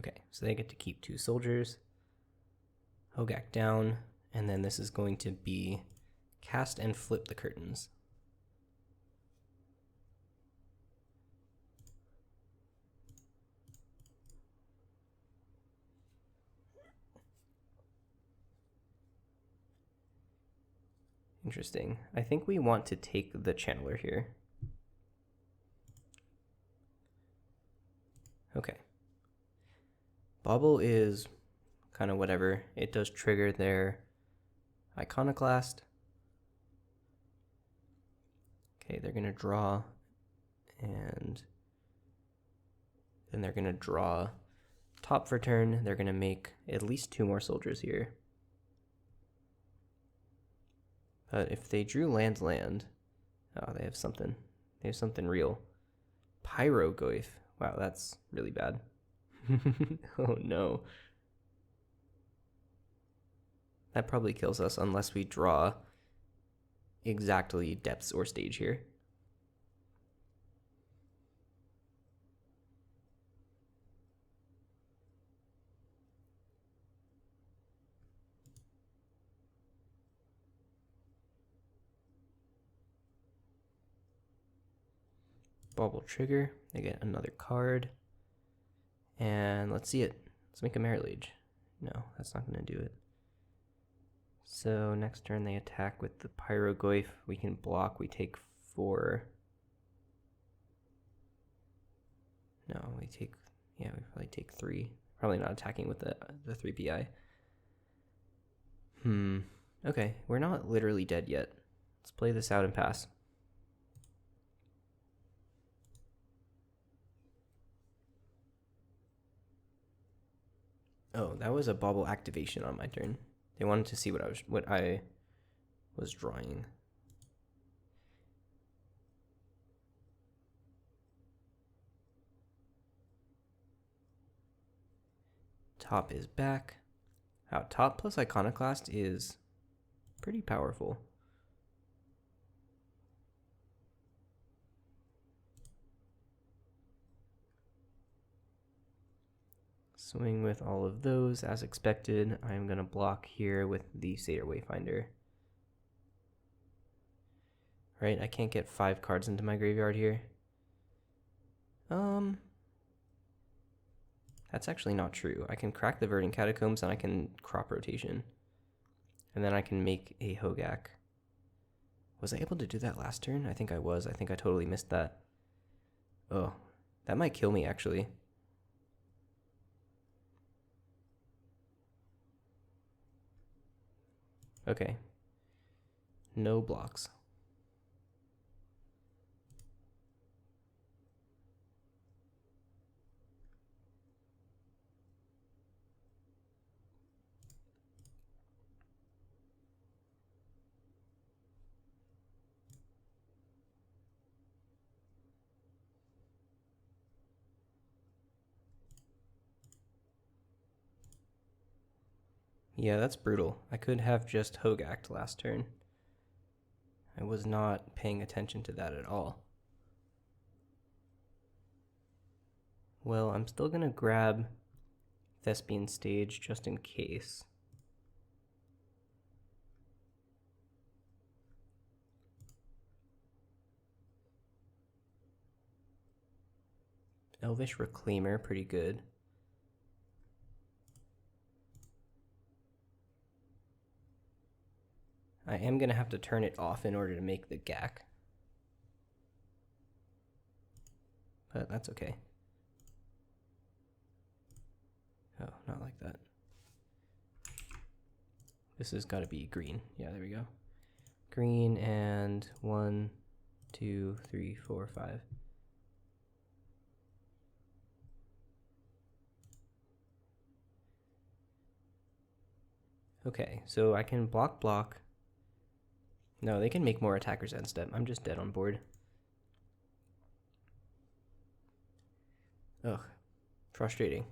Speaker 1: Okay, so they get to keep 2 soldiers. Hogaak down, and then this is going to be Cast and flip the curtains. Interesting. I think we want to take the channeler here. Okay. Bauble is kind of whatever. It does trigger their Iconoclast. Okay, they're going to draw, and then they're going to draw top for turn. They're going to make at least 2 more soldiers here. But if they drew land, oh, they have something. They have something real. Pyrogoyf. Wow, that's really bad. Oh no. That probably kills us unless we draw exactly depths or stage here. Bauble trigger. They get another card. And let's see it. Let's make a Merilage. No, that's not going to do it. So next turn they attack with the Pyrogoyf. We can block. We take 4. No, we take, yeah, we probably take 3. Probably not attacking with the 3PI. Okay, we're not literally dead yet. Let's play this out and pass. Oh, that was a Bauble activation on my turn. They wanted to see what I was drawing. Top is back. Wow, top plus Iconoclast is pretty powerful. Swing with all of those as expected. I'm going to block here with the Satyr Wayfinder. Right, I can't get 5 cards into my graveyard here. That's actually not true. I can crack the Verdant Catacombs and I can crop rotation. And then I can make a Hogaak. Was I able to do that last turn? I think I was. I think I totally missed that. Oh, that might kill me actually. Okay. No blocks. Yeah, that's brutal. I could have just Hogaaked last turn. I was not paying attention to that at all. Well, I'm still going to grab Thespian Stage just in case. Elvish Reclaimer, pretty good. I am going to have to turn it off in order to make the Gack. But that's okay. Oh, not like that. This has got to be green. Yeah, there we go. Green and 1, 2, 3, 4, 5. Okay, so I can block. No, they can make more attackers end step. I'm just dead on board. Ugh, frustrating.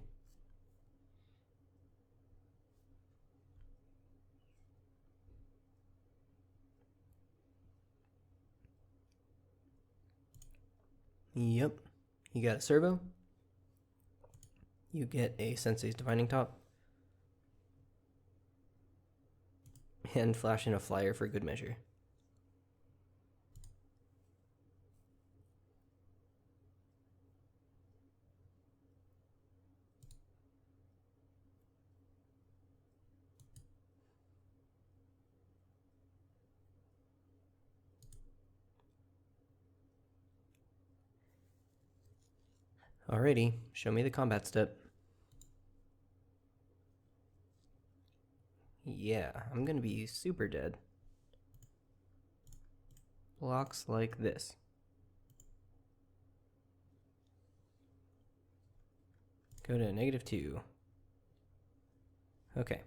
Speaker 1: Yep, you got a servo. You get a Sensei's Divining Top. And flash in a flyer for good measure. Alrighty, show me the combat step. Yeah, I'm gonna be super dead. Blocks like this. Go to -2. Okay.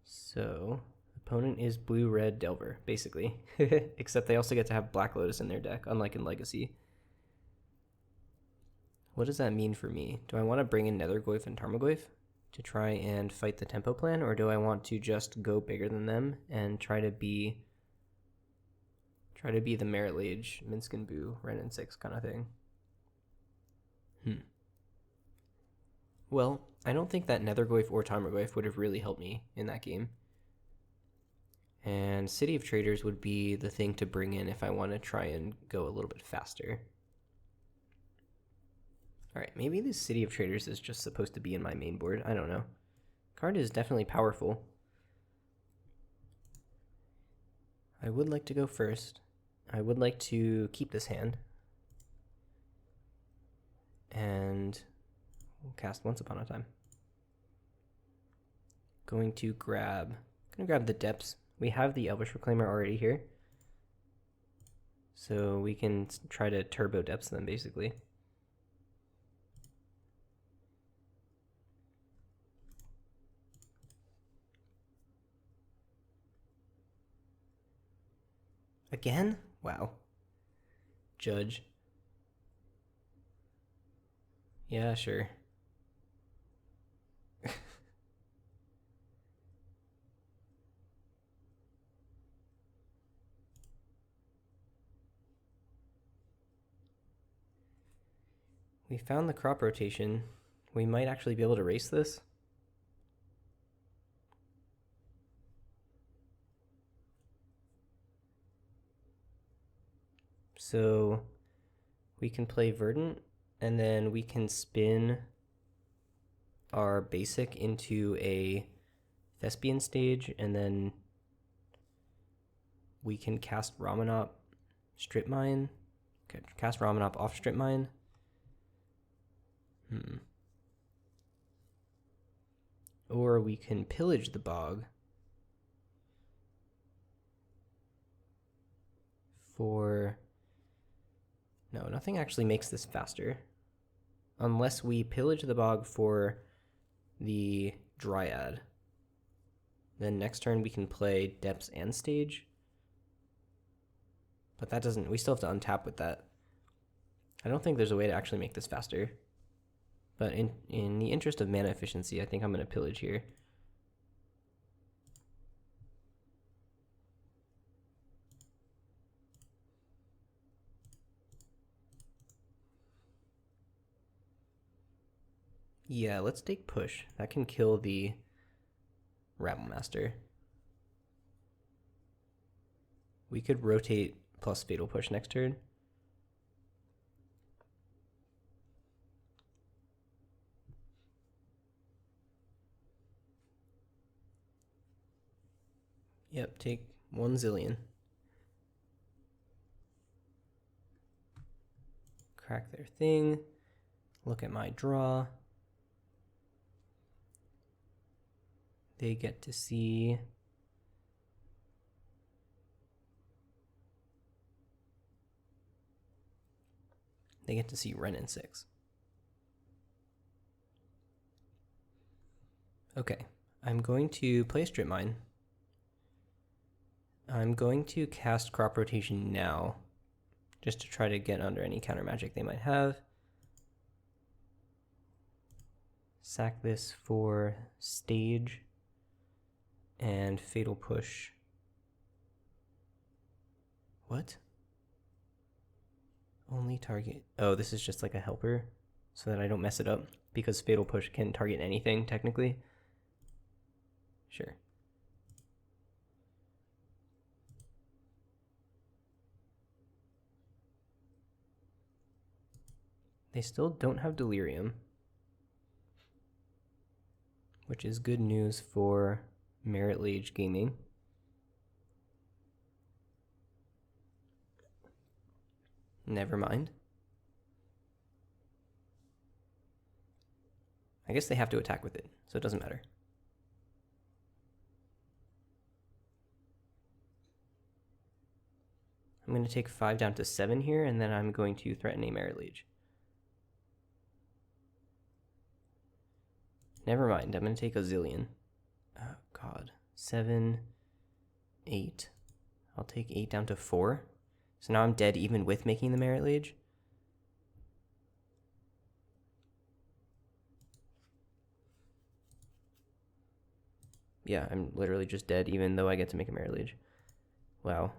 Speaker 1: So, opponent is blue-red Delver, basically. Except they also get to have Black Lotus in their deck, unlike in Legacy. What does that mean for me? Do I want to bring in Nethergoyf and Tarmogoyf to try and fight the tempo plan, or do I want to just go bigger than them and try to be the Merit Lage, Minsc and Boo, Ren and 6 kind of thing? Well, I don't think that Nethergoyf or Tarmogoyf would have really helped me in that game. And City of Traders would be the thing to bring in if I want to try and go a little bit faster. Alright, maybe this City of Traders is just supposed to be in my main board. I don't know. Card is definitely powerful. I would like to go first. I would like to keep this hand. And we'll cast Once Upon a Time. Going to grab the Depths. We have the Elvish Reclaimer already here. So we can try to turbo Depths them, basically. Again? Wow. Judge. Yeah, sure. We found the crop rotation. We might actually be able to race this. So we can play Verdant, and then we can spin our basic into a Thespian stage, and then we can cast Ramanop, Strip Mine. Okay, cast Ramanop off Strip Mine. Or we can pillage the bog for... No, nothing actually makes this faster. Unless we pillage the bog for the Dryad. Then next turn we can play Depths and Stage. But that doesn't... We still have to untap with that. I don't think there's a way to actually make this faster. But in the interest of mana efficiency, I think I'm going to pillage here. Yeah, let's take push. That can kill the Rabblemaster. We could rotate plus Fatal Push next turn. Yep, take 1 zillion. Crack their thing. Look at my draw. They get to see... They get to see Ren and 6. Okay, I'm going to play a Strip Mine. I'm going to cast Crop Rotation now, just to try to get under any counter magic they might have. Sack this for Stage and Fatal Push. What? Only target... Oh, this is just like a helper, so that I don't mess it up, because Fatal Push can target anything, technically. Sure. They still don't have Delirium, which is good news for Merit Lage Gaming. Never mind. I guess they have to attack with it, so it doesn't matter. I'm going to take 5 down to 7 here, and then I'm going to threaten a Merit Liege. Never mind, I'm going to take a zillion. Oh, God. 7, 8. I'll take 8 down to 4. So now I'm dead even with making the Merit Liege. Yeah, I'm literally just dead even though I get to make a Merit Liege. Wow.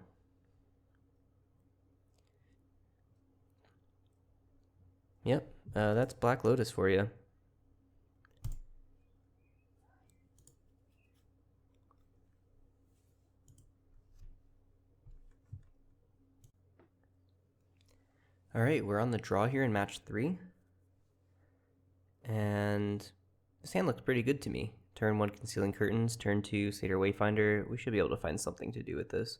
Speaker 1: Yep, that's Black Lotus for you. All right, we're on the draw here in match 3. And this hand looks pretty good to me. Turn 1, Concealing Curtains. Turn 2, Satyr Wayfinder. We should be able to find something to do with this.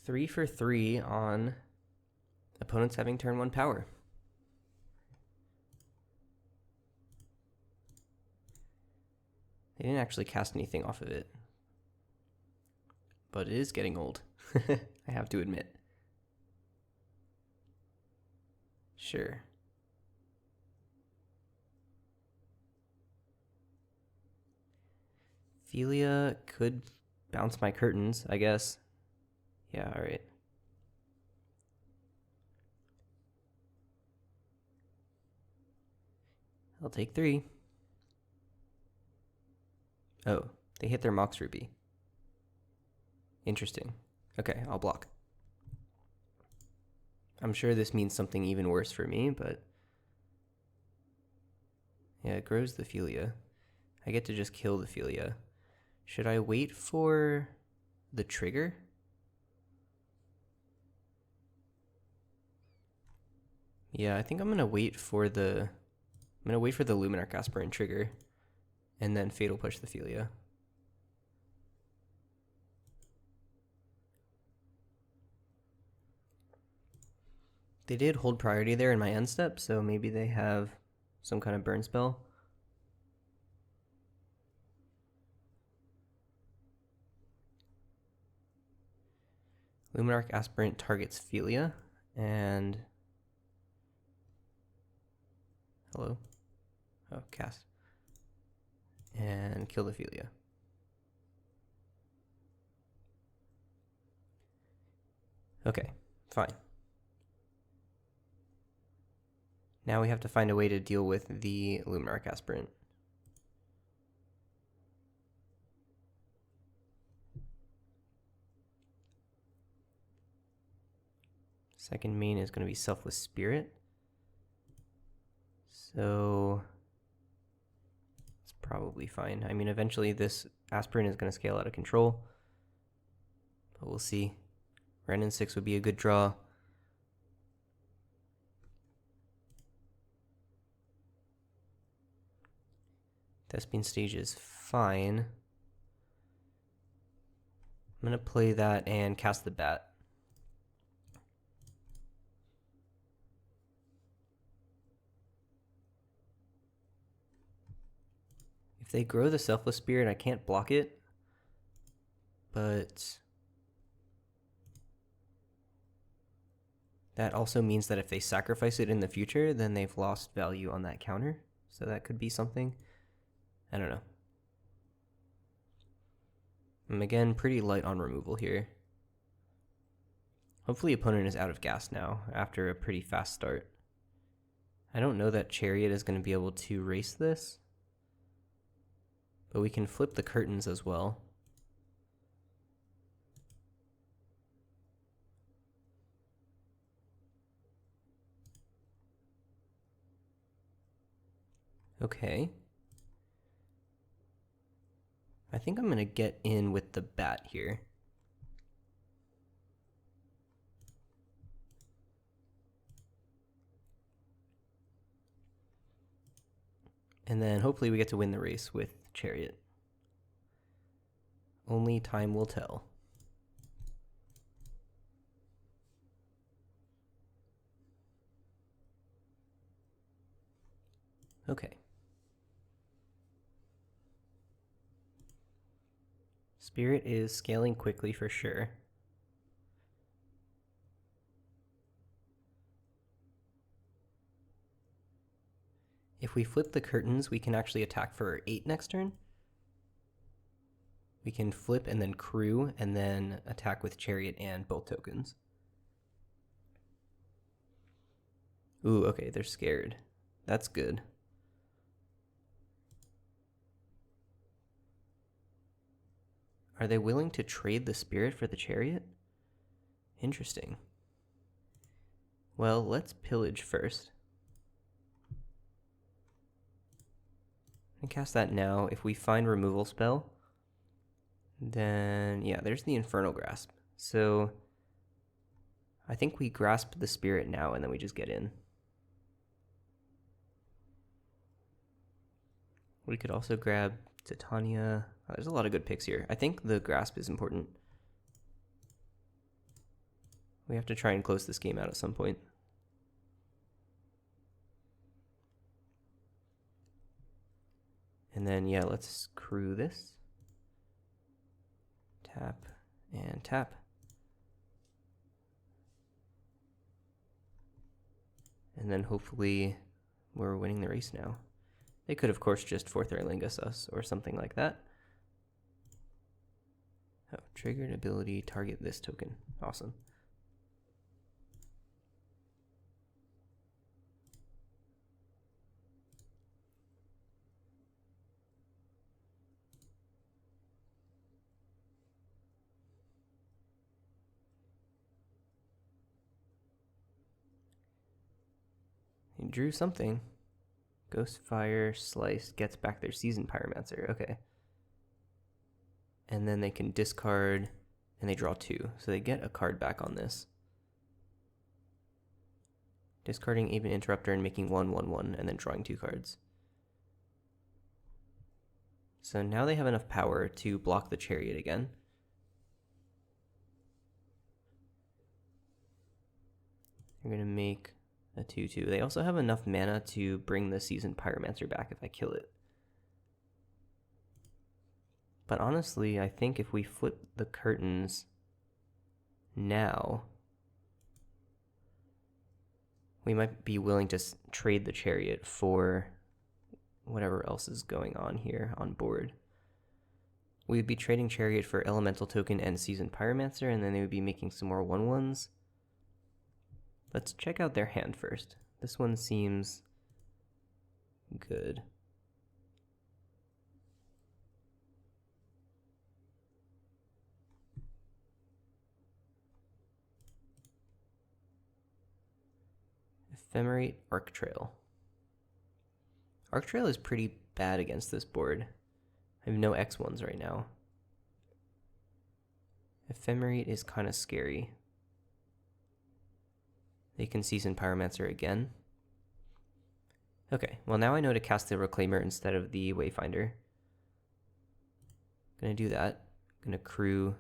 Speaker 1: Three for 3 on opponents having turn 1 power. They didn't actually cast anything off of it. But it is getting old, I have to admit. Sure. Philia could bounce my curtains, I guess. Yeah, alright. I'll take 3. Oh, they hit their Mox Rupee. Interesting. Okay, I'll block. I'm sure this means something even worse for me, but... yeah, it grows the Philia. I get to just kill the Philia. Should I wait for the trigger? Yeah, I think I'm gonna wait for the Luminarch Aspirant trigger, and then Fatal Push the Philia. They did hold priority there in my end step, so maybe they have some kind of burn spell. Luminarch Aspirant targets Philia, and... hello? Oh, cast. And kill the Philia. Okay, fine. Now we have to find a way to deal with the Luminarch Aspirant. Second main is going to be Selfless Spirit. So it's probably fine. I mean, eventually this Aspirant is going to scale out of control. But we'll see. Renin 6 would be a good draw. Thespian Stage is fine. I'm going to play that and cast the Bat. If they grow the Selfless Spirit, I can't block it. But that also means that if they sacrifice it in the future, then they've lost value on that counter. So that could be something. I don't know. I'm again pretty light on removal here. Hopefully opponent is out of gas now after a pretty fast start. I don't know that Chariot is going to be able to race this. But we can flip the curtains as well. Okay. I think I'm going to get in with the Bat here. And then hopefully we get to win the race with Chariot. Only time will tell. Okay. Spirit is scaling quickly for sure. If we flip the curtains, we can actually attack for 8 next turn. We can flip and then crew and then attack with Chariot and both tokens. Ooh, okay, they're scared. That's good. Are they willing to trade the Spirit for the Chariot? Interesting. Well, let's pillage first. And cast that now. If we find removal spell, then yeah, there's the Infernal Grasp. So I think we grasp the Spirit now and then we just get in. We could also grab Titania. Oh, there's a lot of good picks here. I think the grasp is important. We have to try and close this game out at some point. And then, yeah, let's crew this. Tap and tap. And then hopefully we're winning the race now. They could, of course, just Fourth Erlingus us or something like that. Oh, triggered ability, target this token. Awesome. He drew something. Ghostfire, Slice, gets back their Seasoned Pyromancer. Okay. And then they can discard, and they draw 2. So they get a card back on this. Discarding Even Interrupter and making 1/1/1, and then drawing 2 cards. So now they have enough power to block the Chariot again. They're going to make a 2/2. They also have enough mana to bring the Seasoned Pyromancer back if I kill it. But honestly, I think if we flip the curtains now, we might be willing to trade the Chariot for whatever else is going on here on board. We would be trading Chariot for Elemental Token and Seasoned Pyromancer, and then they would be making some more 1/1s. Let's check out their hand first. This one seems good. Ephemerate Arc Trail. Arc Trail is pretty bad against this board. I have no X1s right now. Ephemerate is kind of scary. They can Seasoned Pyromancer again. Okay, well now I know to cast the Reclaimer instead of the Wayfinder. Gonna do that. Gonna crew.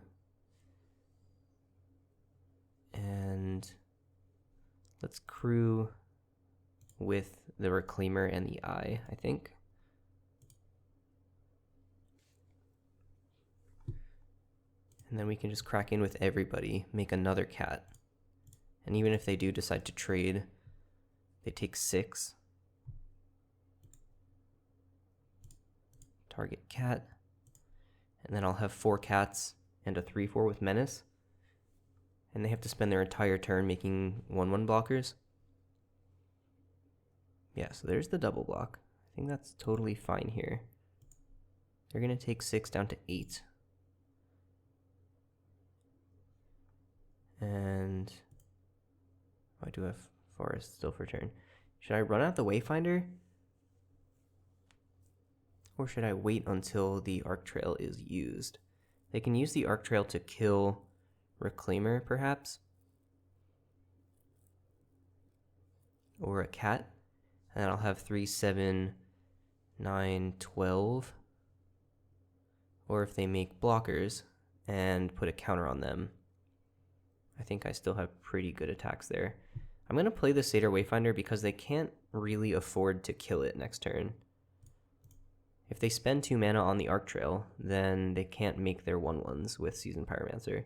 Speaker 1: And let's crew with the Reclaimer and the Eye, I think. And then we can just crack in with everybody, make another cat. And even if they do decide to trade, they take 6. Target cat. And then I'll have 4 cats and a 3/4 with Menace. And they have to spend their entire turn making 1/1 blockers. Yeah, so there's the double block. I think that's totally fine here. They're going to take 6 down to 8. And I do have Forest still for turn. Should I run out the Wayfinder? Or should I wait until the Arc Trail is used? They can use the Arc Trail to kill Reclaimer, perhaps. Or a cat. And then I'll have 3, 7, 9, 12. Or if they make blockers and put a counter on them, I think I still have pretty good attacks there. I'm going to play the Satyr Wayfinder because they can't really afford to kill it next turn. If they spend 2 mana on the Arc Trail, then they can't make their 1/1s with Seasoned Pyromancer.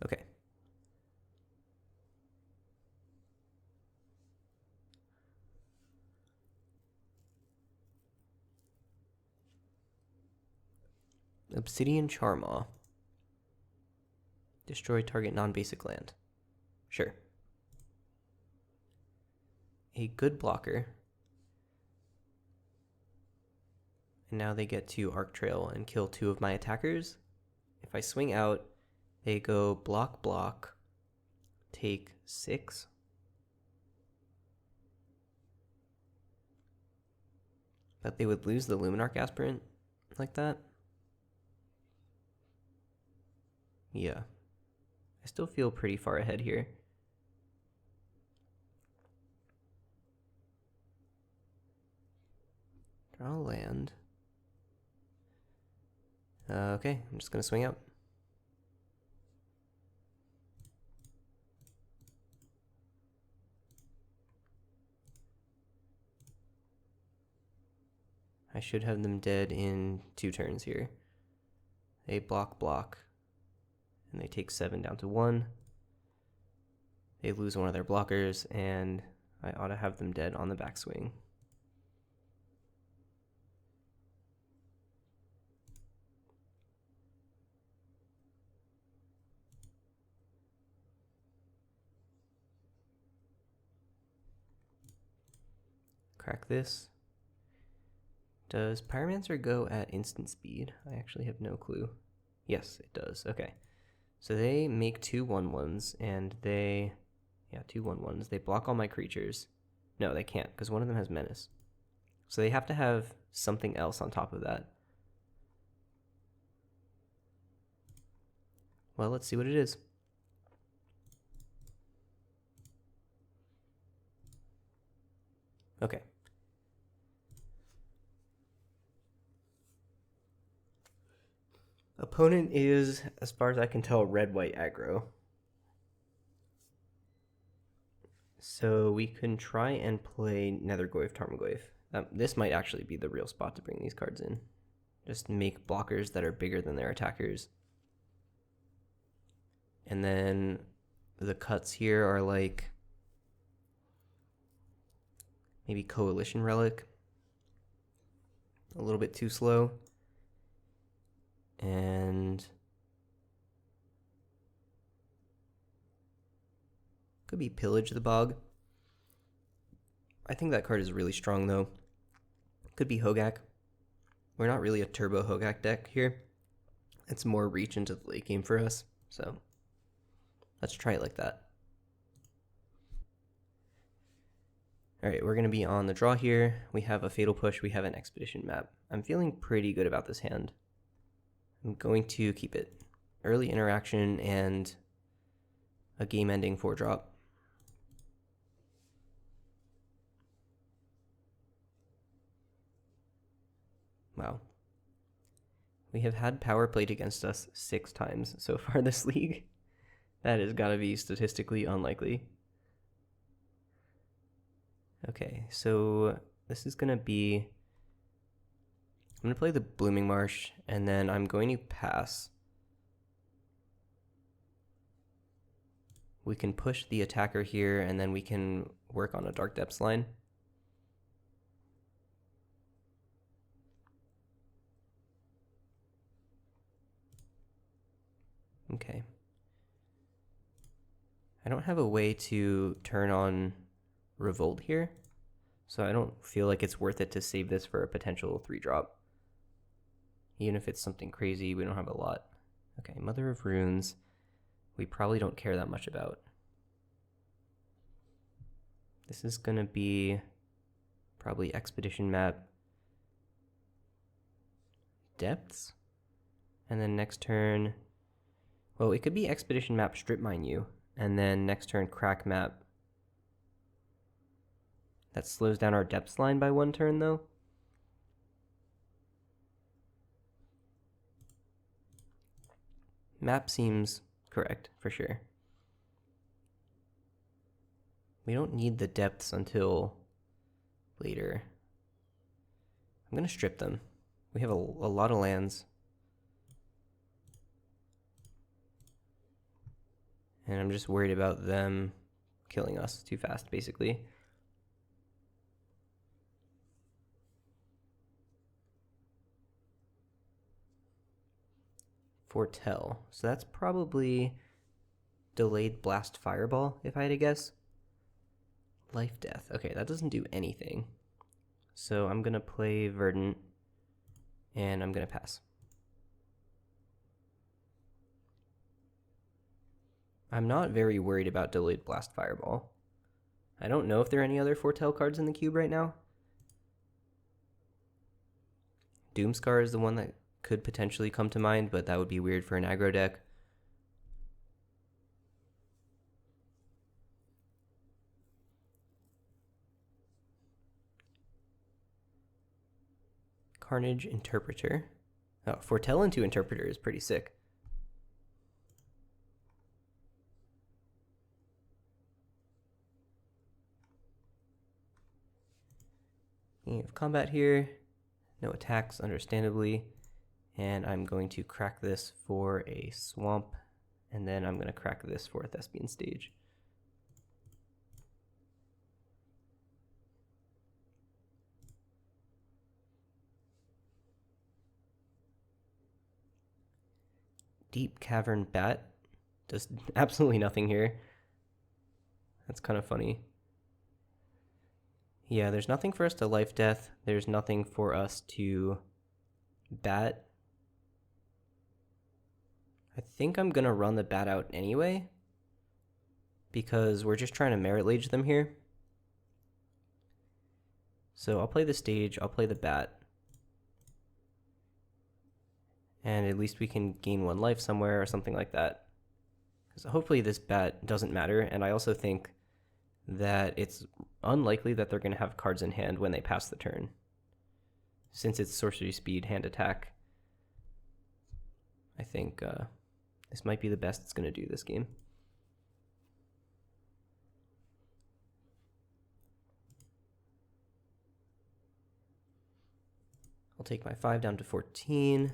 Speaker 1: Okay. Obsidian Charmaw. Destroy target non-basic land. Sure. A good blocker. And now they get to Arc Trail and kill 2 of my attackers. If I swing out, they go block, block, take 6. But they would lose the Luminarch Aspirant like that. Yeah. I still feel pretty far ahead here. Draw land. Okay, I'm just going to swing out. I should have them dead in 2 turns here. They block, block. And they take 7 down to 1. They lose one of their blockers, and I ought to have them dead on the backswing. Crack this. Does Pyromancer go at instant speed? I actually have no clue. Yes, it does. Okay. So they make 2 1/1s, and they... Yeah, 2 1/1s. They block all my creatures. No, they can't, because one of them has Menace. So they have to have something else on top of that. Well, let's see what it is. Okay. Opponent is, as far as I can tell, red-white aggro. So we can try and play Nethergoyf, Tarmogoyf. This might actually be the real spot to bring these cards in. Just make blockers that are bigger than their attackers. And then the cuts here are like maybe Coalition Relic. A little bit too slow. And could be Pillage the Bog. I think that card is really strong though. Could be Hogaak. We're not really a turbo Hogaak deck here. It's more reach into the late game for us. So let's try it like that. Alright, we're going to be on the draw here. We have a Fatal Push, we have an Expedition Map. I'm feeling pretty good about this hand. I'm going to keep it. Early interaction and a game-ending 4-drop. Wow. We have had power played against us 6 times so far this league. That has got to be statistically unlikely. Okay, so this is going to be... I'm going to play the Blooming Marsh, and then I'm going to pass. We can push the attacker here, and then we can work on a Dark Depths line. Okay. I don't have a way to turn on Revolt here, so I don't feel like it's worth it to save this for a potential 3-drop. Even if it's something crazy, we don't have a lot. Okay, Mother of Runes, we probably don't care that much about. This is going to be probably Expedition Map Depths. And then next turn, well, it could be Expedition Map Strip Mine You. And then next turn, Crack Map That slows down our depths line by 1 turn, though. Map seems correct, for sure. We don't need the depths until later. I'm going to strip them. We have a lot of lands. And I'm just worried about them killing us too fast, basically. Foretell. So that's probably delayed blast fireball, if I had to guess. Life death. Okay, that doesn't do anything. So I'm gonna play Verdant, and I'm gonna pass. I'm not very worried about delayed blast fireball. I don't know if there are any other Foretell cards in the cube right now. Doomscar is the one that could potentially come to mind, but that would be weird for an aggro deck. Carnage Interpreter. Oh, Foretell into Interpreter is pretty sick. We have combat here. No attacks, understandably. And I'm going to crack this for a swamp, and then I'm going to crack this for a Thespian Stage. Deep Cavern Bat does absolutely nothing here. That's kind of funny. Yeah, there's nothing for us to life death. There's nothing for us to bat. I think I'm going to run the bat out anyway, because we're just trying to Merit Lage them here. So I'll play the stage, I'll play the bat. And at least we can gain 1 life somewhere or something like that. Because hopefully this bat doesn't matter, and I also think that it's unlikely that they're going to have cards in hand when they pass the turn, since it's sorcery speed, hand attack. I think this might be the best it's going to do this game. I'll take my 5 down to 14.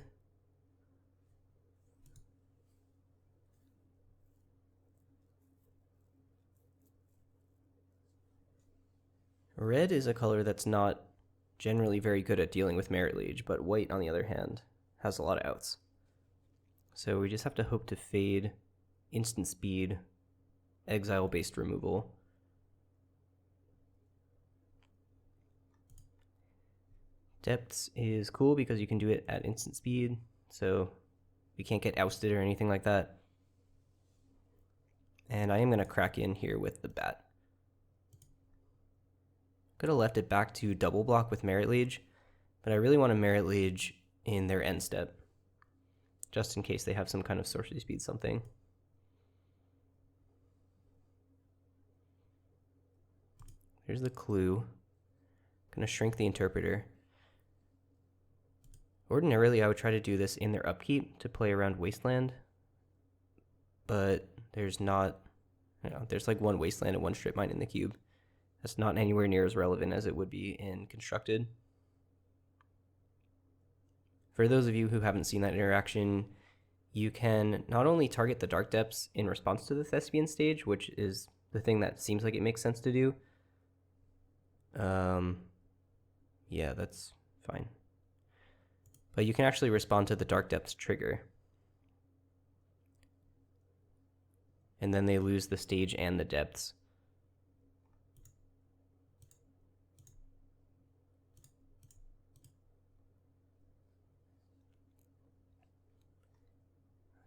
Speaker 1: Red is a color that's not generally very good at dealing with Merit Lage, but white, on the other hand, has a lot of outs. So we just have to hope to fade instant speed, exile-based removal. Depths is cool because you can do it at instant speed, so we can't get ousted or anything like that. And I am going to crack in here with the bat. Could have left it back to double block with Merit Lage, but I really want to Merit Lage in their end step, just in case they have some kind of sorcery speed something. Here's the clue. Gonna shrink the Interpreter. Ordinarily, I would try to do this in their upkeep to play around Wasteland, but there's not, there's like 1 Wasteland and 1 Strip Mine in the cube. That's not anywhere near as relevant as it would be in Constructed. For those of you who haven't seen that interaction, you can not only target the Dark Depths in response to the Thespian Stage, which is the thing that seems like it makes sense to do. Yeah, that's fine. But you can actually respond to the Dark Depths trigger. And then they lose the stage and the depths.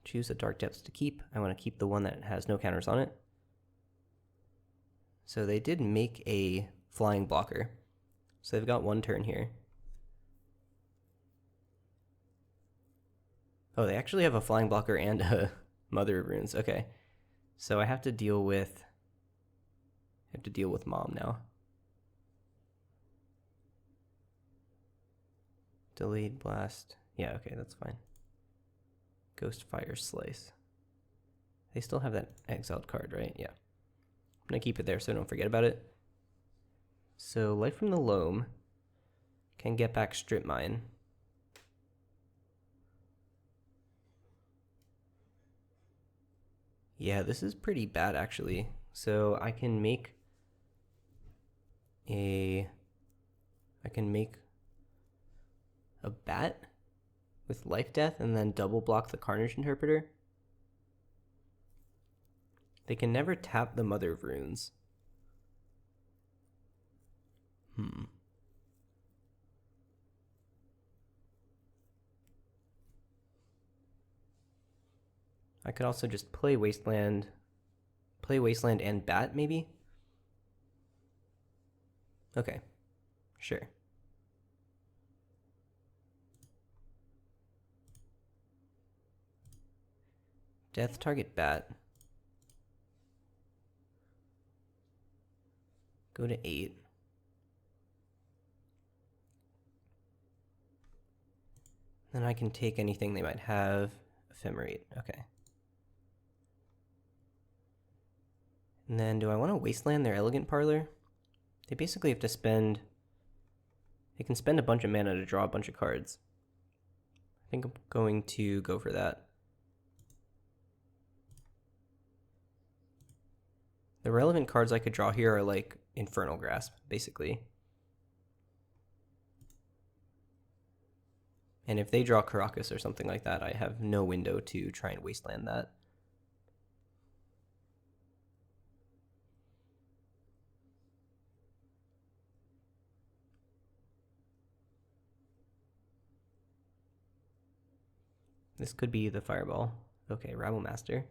Speaker 1: Choose the Dark Depths to keep. I want to keep the one that has no counters on it. So they did make a flying blocker. So they've got 1 turn here. Oh, they actually have a flying blocker and a Mother of Runes. Okay. So I have to deal with Mom now. Delayed blast. Yeah, okay, that's fine. Ghost Fire Slice. They still have that exiled card, right? Yeah. I'm gonna keep it there so I don't forget about it. So Life from the Loam can get back Strip Mine. Yeah, this is pretty bad actually. So I can make a bat with Life Death and then double block the Carnage Interpreter. They can never tap the Mother of Runes. I could also just play Wasteland and Bat, maybe? Okay, sure. Death target Bat. Go to 8. Then I can take anything they might have. Ephemerate, okay. And then do I want to Wasteland their Elegant Parlor? They basically have to spend... They can spend a bunch of mana to draw a bunch of cards. I think I'm going to go for that. The relevant cards I could draw here are like Infernal Grasp, basically. And if they draw Caracas or something like that, I have no window to try and Wasteland that. This could be the Fireball. Okay, Rabble Master.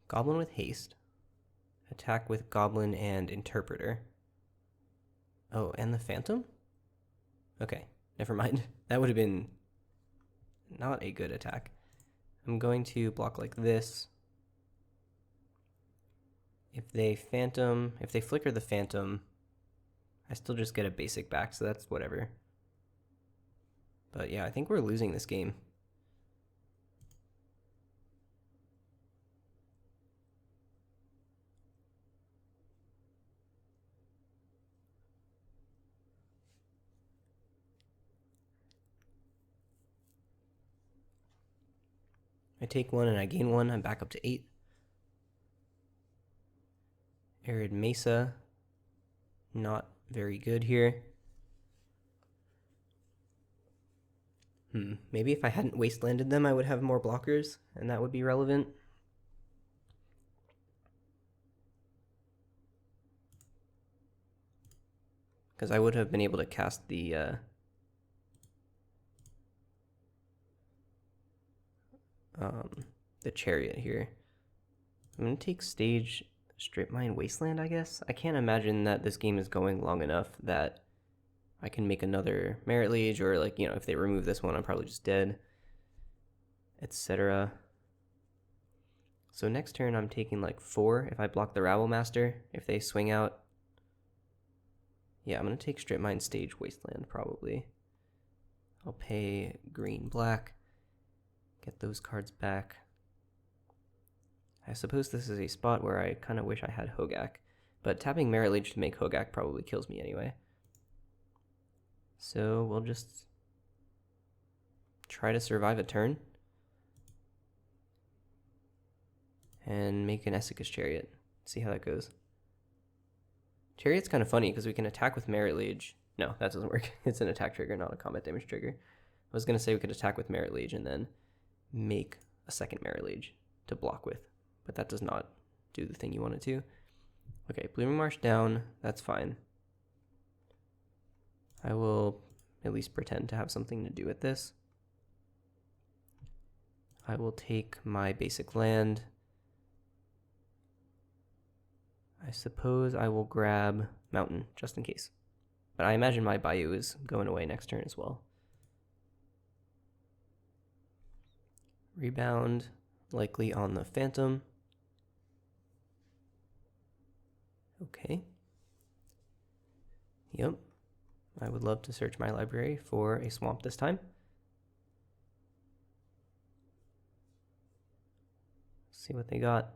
Speaker 1: Goblin with Haste. Attack with Goblin and Interpreter. Oh, and the Phantom? Okay, never mind. That would have been not a good attack. I'm going to block like this. If they flicker the Phantom, I still just get a basic back, so that's whatever. But yeah, I think we're losing this game. I take 1 and I gain 1, I'm back up to 8. Arid Mesa, not very good here. Maybe if I hadn't Wastelanded them, I would have more blockers, and that would be relevant. Because I would have been able to cast the Chariot here. I'm going to take stage Strip Mine Wasteland, I guess. I can't imagine that this game is going long enough that I can make another Merit Liege, or like, you know, if they remove this one, I'm probably just dead, etc. So next turn I'm taking like 4 if I block the Rabble Master. If they swing out, yeah, I'm going to take Strip Mine Stage Wasteland probably. I'll pay green, black, get those cards back. I suppose this is a spot where I kind of wish I had Hogaak, but tapping Merit Liege to make Hogaak probably kills me anyway. So we'll just try to survive a turn and make an Essika's Chariot. See how that goes. Chariot's kind of funny because we can attack with Merit Liege. No, that doesn't work. It's an attack trigger, not a combat damage trigger. I was going to say we could attack with Merit Liege and then make a second Merit Liege to block with, but that does not do the thing you want it to. Okay, Blooming Marsh down, that's fine. I will at least pretend to have something to do with this. I will take my basic land. I suppose I will grab Mountain, just in case. But I imagine my Bayou is going away next turn as well. Rebound, likely on the Phantom. Okay. Yep. I would love to search my library for a swamp this time. See what they got.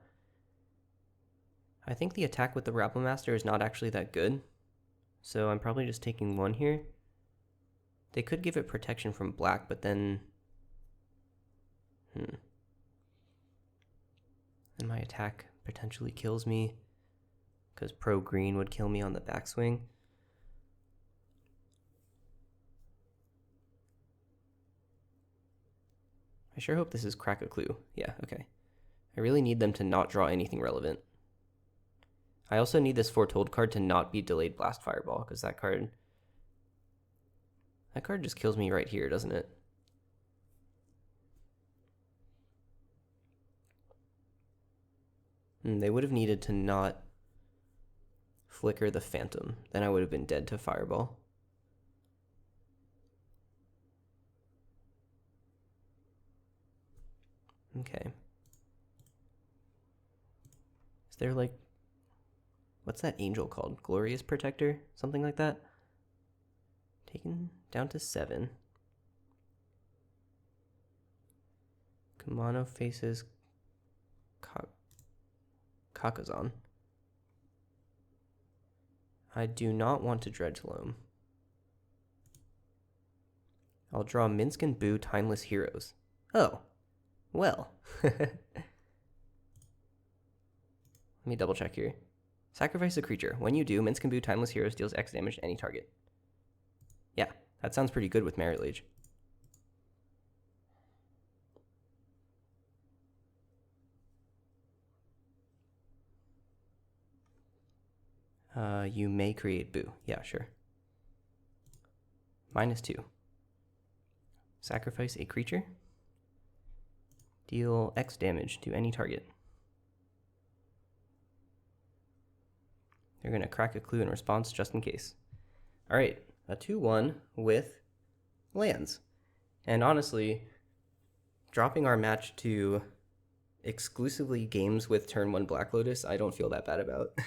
Speaker 1: I think the attack with the Rabble Master is not actually that good, so I'm probably just taking one here. They could give it protection from black, but then... And my attack potentially kills me, because pro-green would kill me on the backswing. I sure hope this is Crack a Clue. Yeah, okay. I really need them to not draw anything relevant. I also need this Foretold card to not be Delayed Blast Fireball, because that card just kills me right here, doesn't it? They would have needed to not flicker the Phantom. Then I would have been dead to Fireball. Okay. Is there like... What's that angel called? Glorious Protector? Something like that? Taken down to 7. Kumano faces Kakazan. I do not want to dredge Loam. I'll draw Minsc and Boo Timeless Heroes. Oh, well. Let me double check here. Sacrifice a creature. When you do, Minsc and Boo Timeless Heroes deals X damage to any target. Yeah, that sounds pretty good with Merit Lage. You may create Boo. Yeah, sure. -2. Sacrifice a creature. Deal X damage to any target. They're going to Crack a Clue in response just in case. Alright, a 2-1 with lands. And honestly, dropping our match to exclusively games with turn 1 Black Lotus, I don't feel that bad about.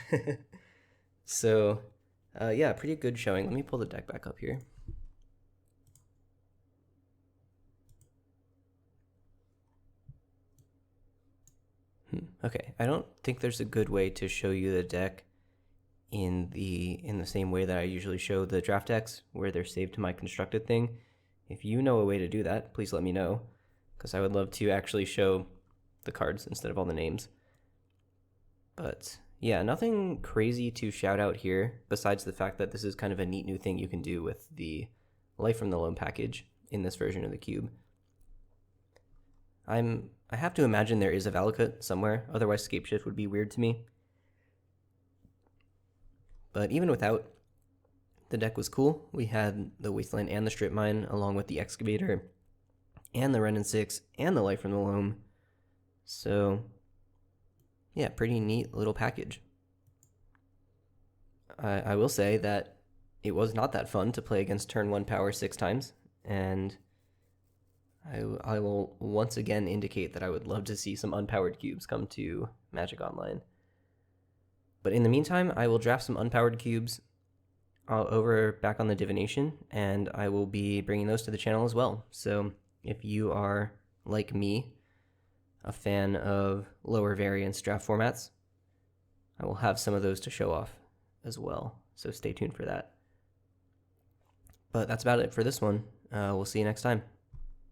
Speaker 1: So, yeah, pretty good showing. Let me pull the deck back up here. Okay, I don't think there's a good way to show you the deck in the same way that I usually show the draft decks, where they're saved to my constructed thing. If you know a way to do that, please let me know, because I would love to actually show the cards instead of all the names. But yeah, nothing crazy to shout out here, besides the fact that this is kind of a neat new thing you can do with the Life from the Loam package in this version of the cube. I have to imagine there is a Valakut somewhere, otherwise Scapeshift would be weird to me. But even without, the deck was cool. We had the Wasteland and the Strip Mine, along with the Excavator, and the Wrenn and 6, and the Life from the Loam. So yeah, pretty neat little package. I will say that it was not that fun to play against turn 1 power 6 times, and I will once again indicate that I would love to see some unpowered cubes come to Magic Online. But in the meantime, I will draft some unpowered cubes over back on the Divination, and I will be bringing those to the channel as well. So if you are, like me, a fan of lower variance draft formats, I will have some of those to show off as well, so stay tuned for that. But that's about it for this one. We'll see you next time.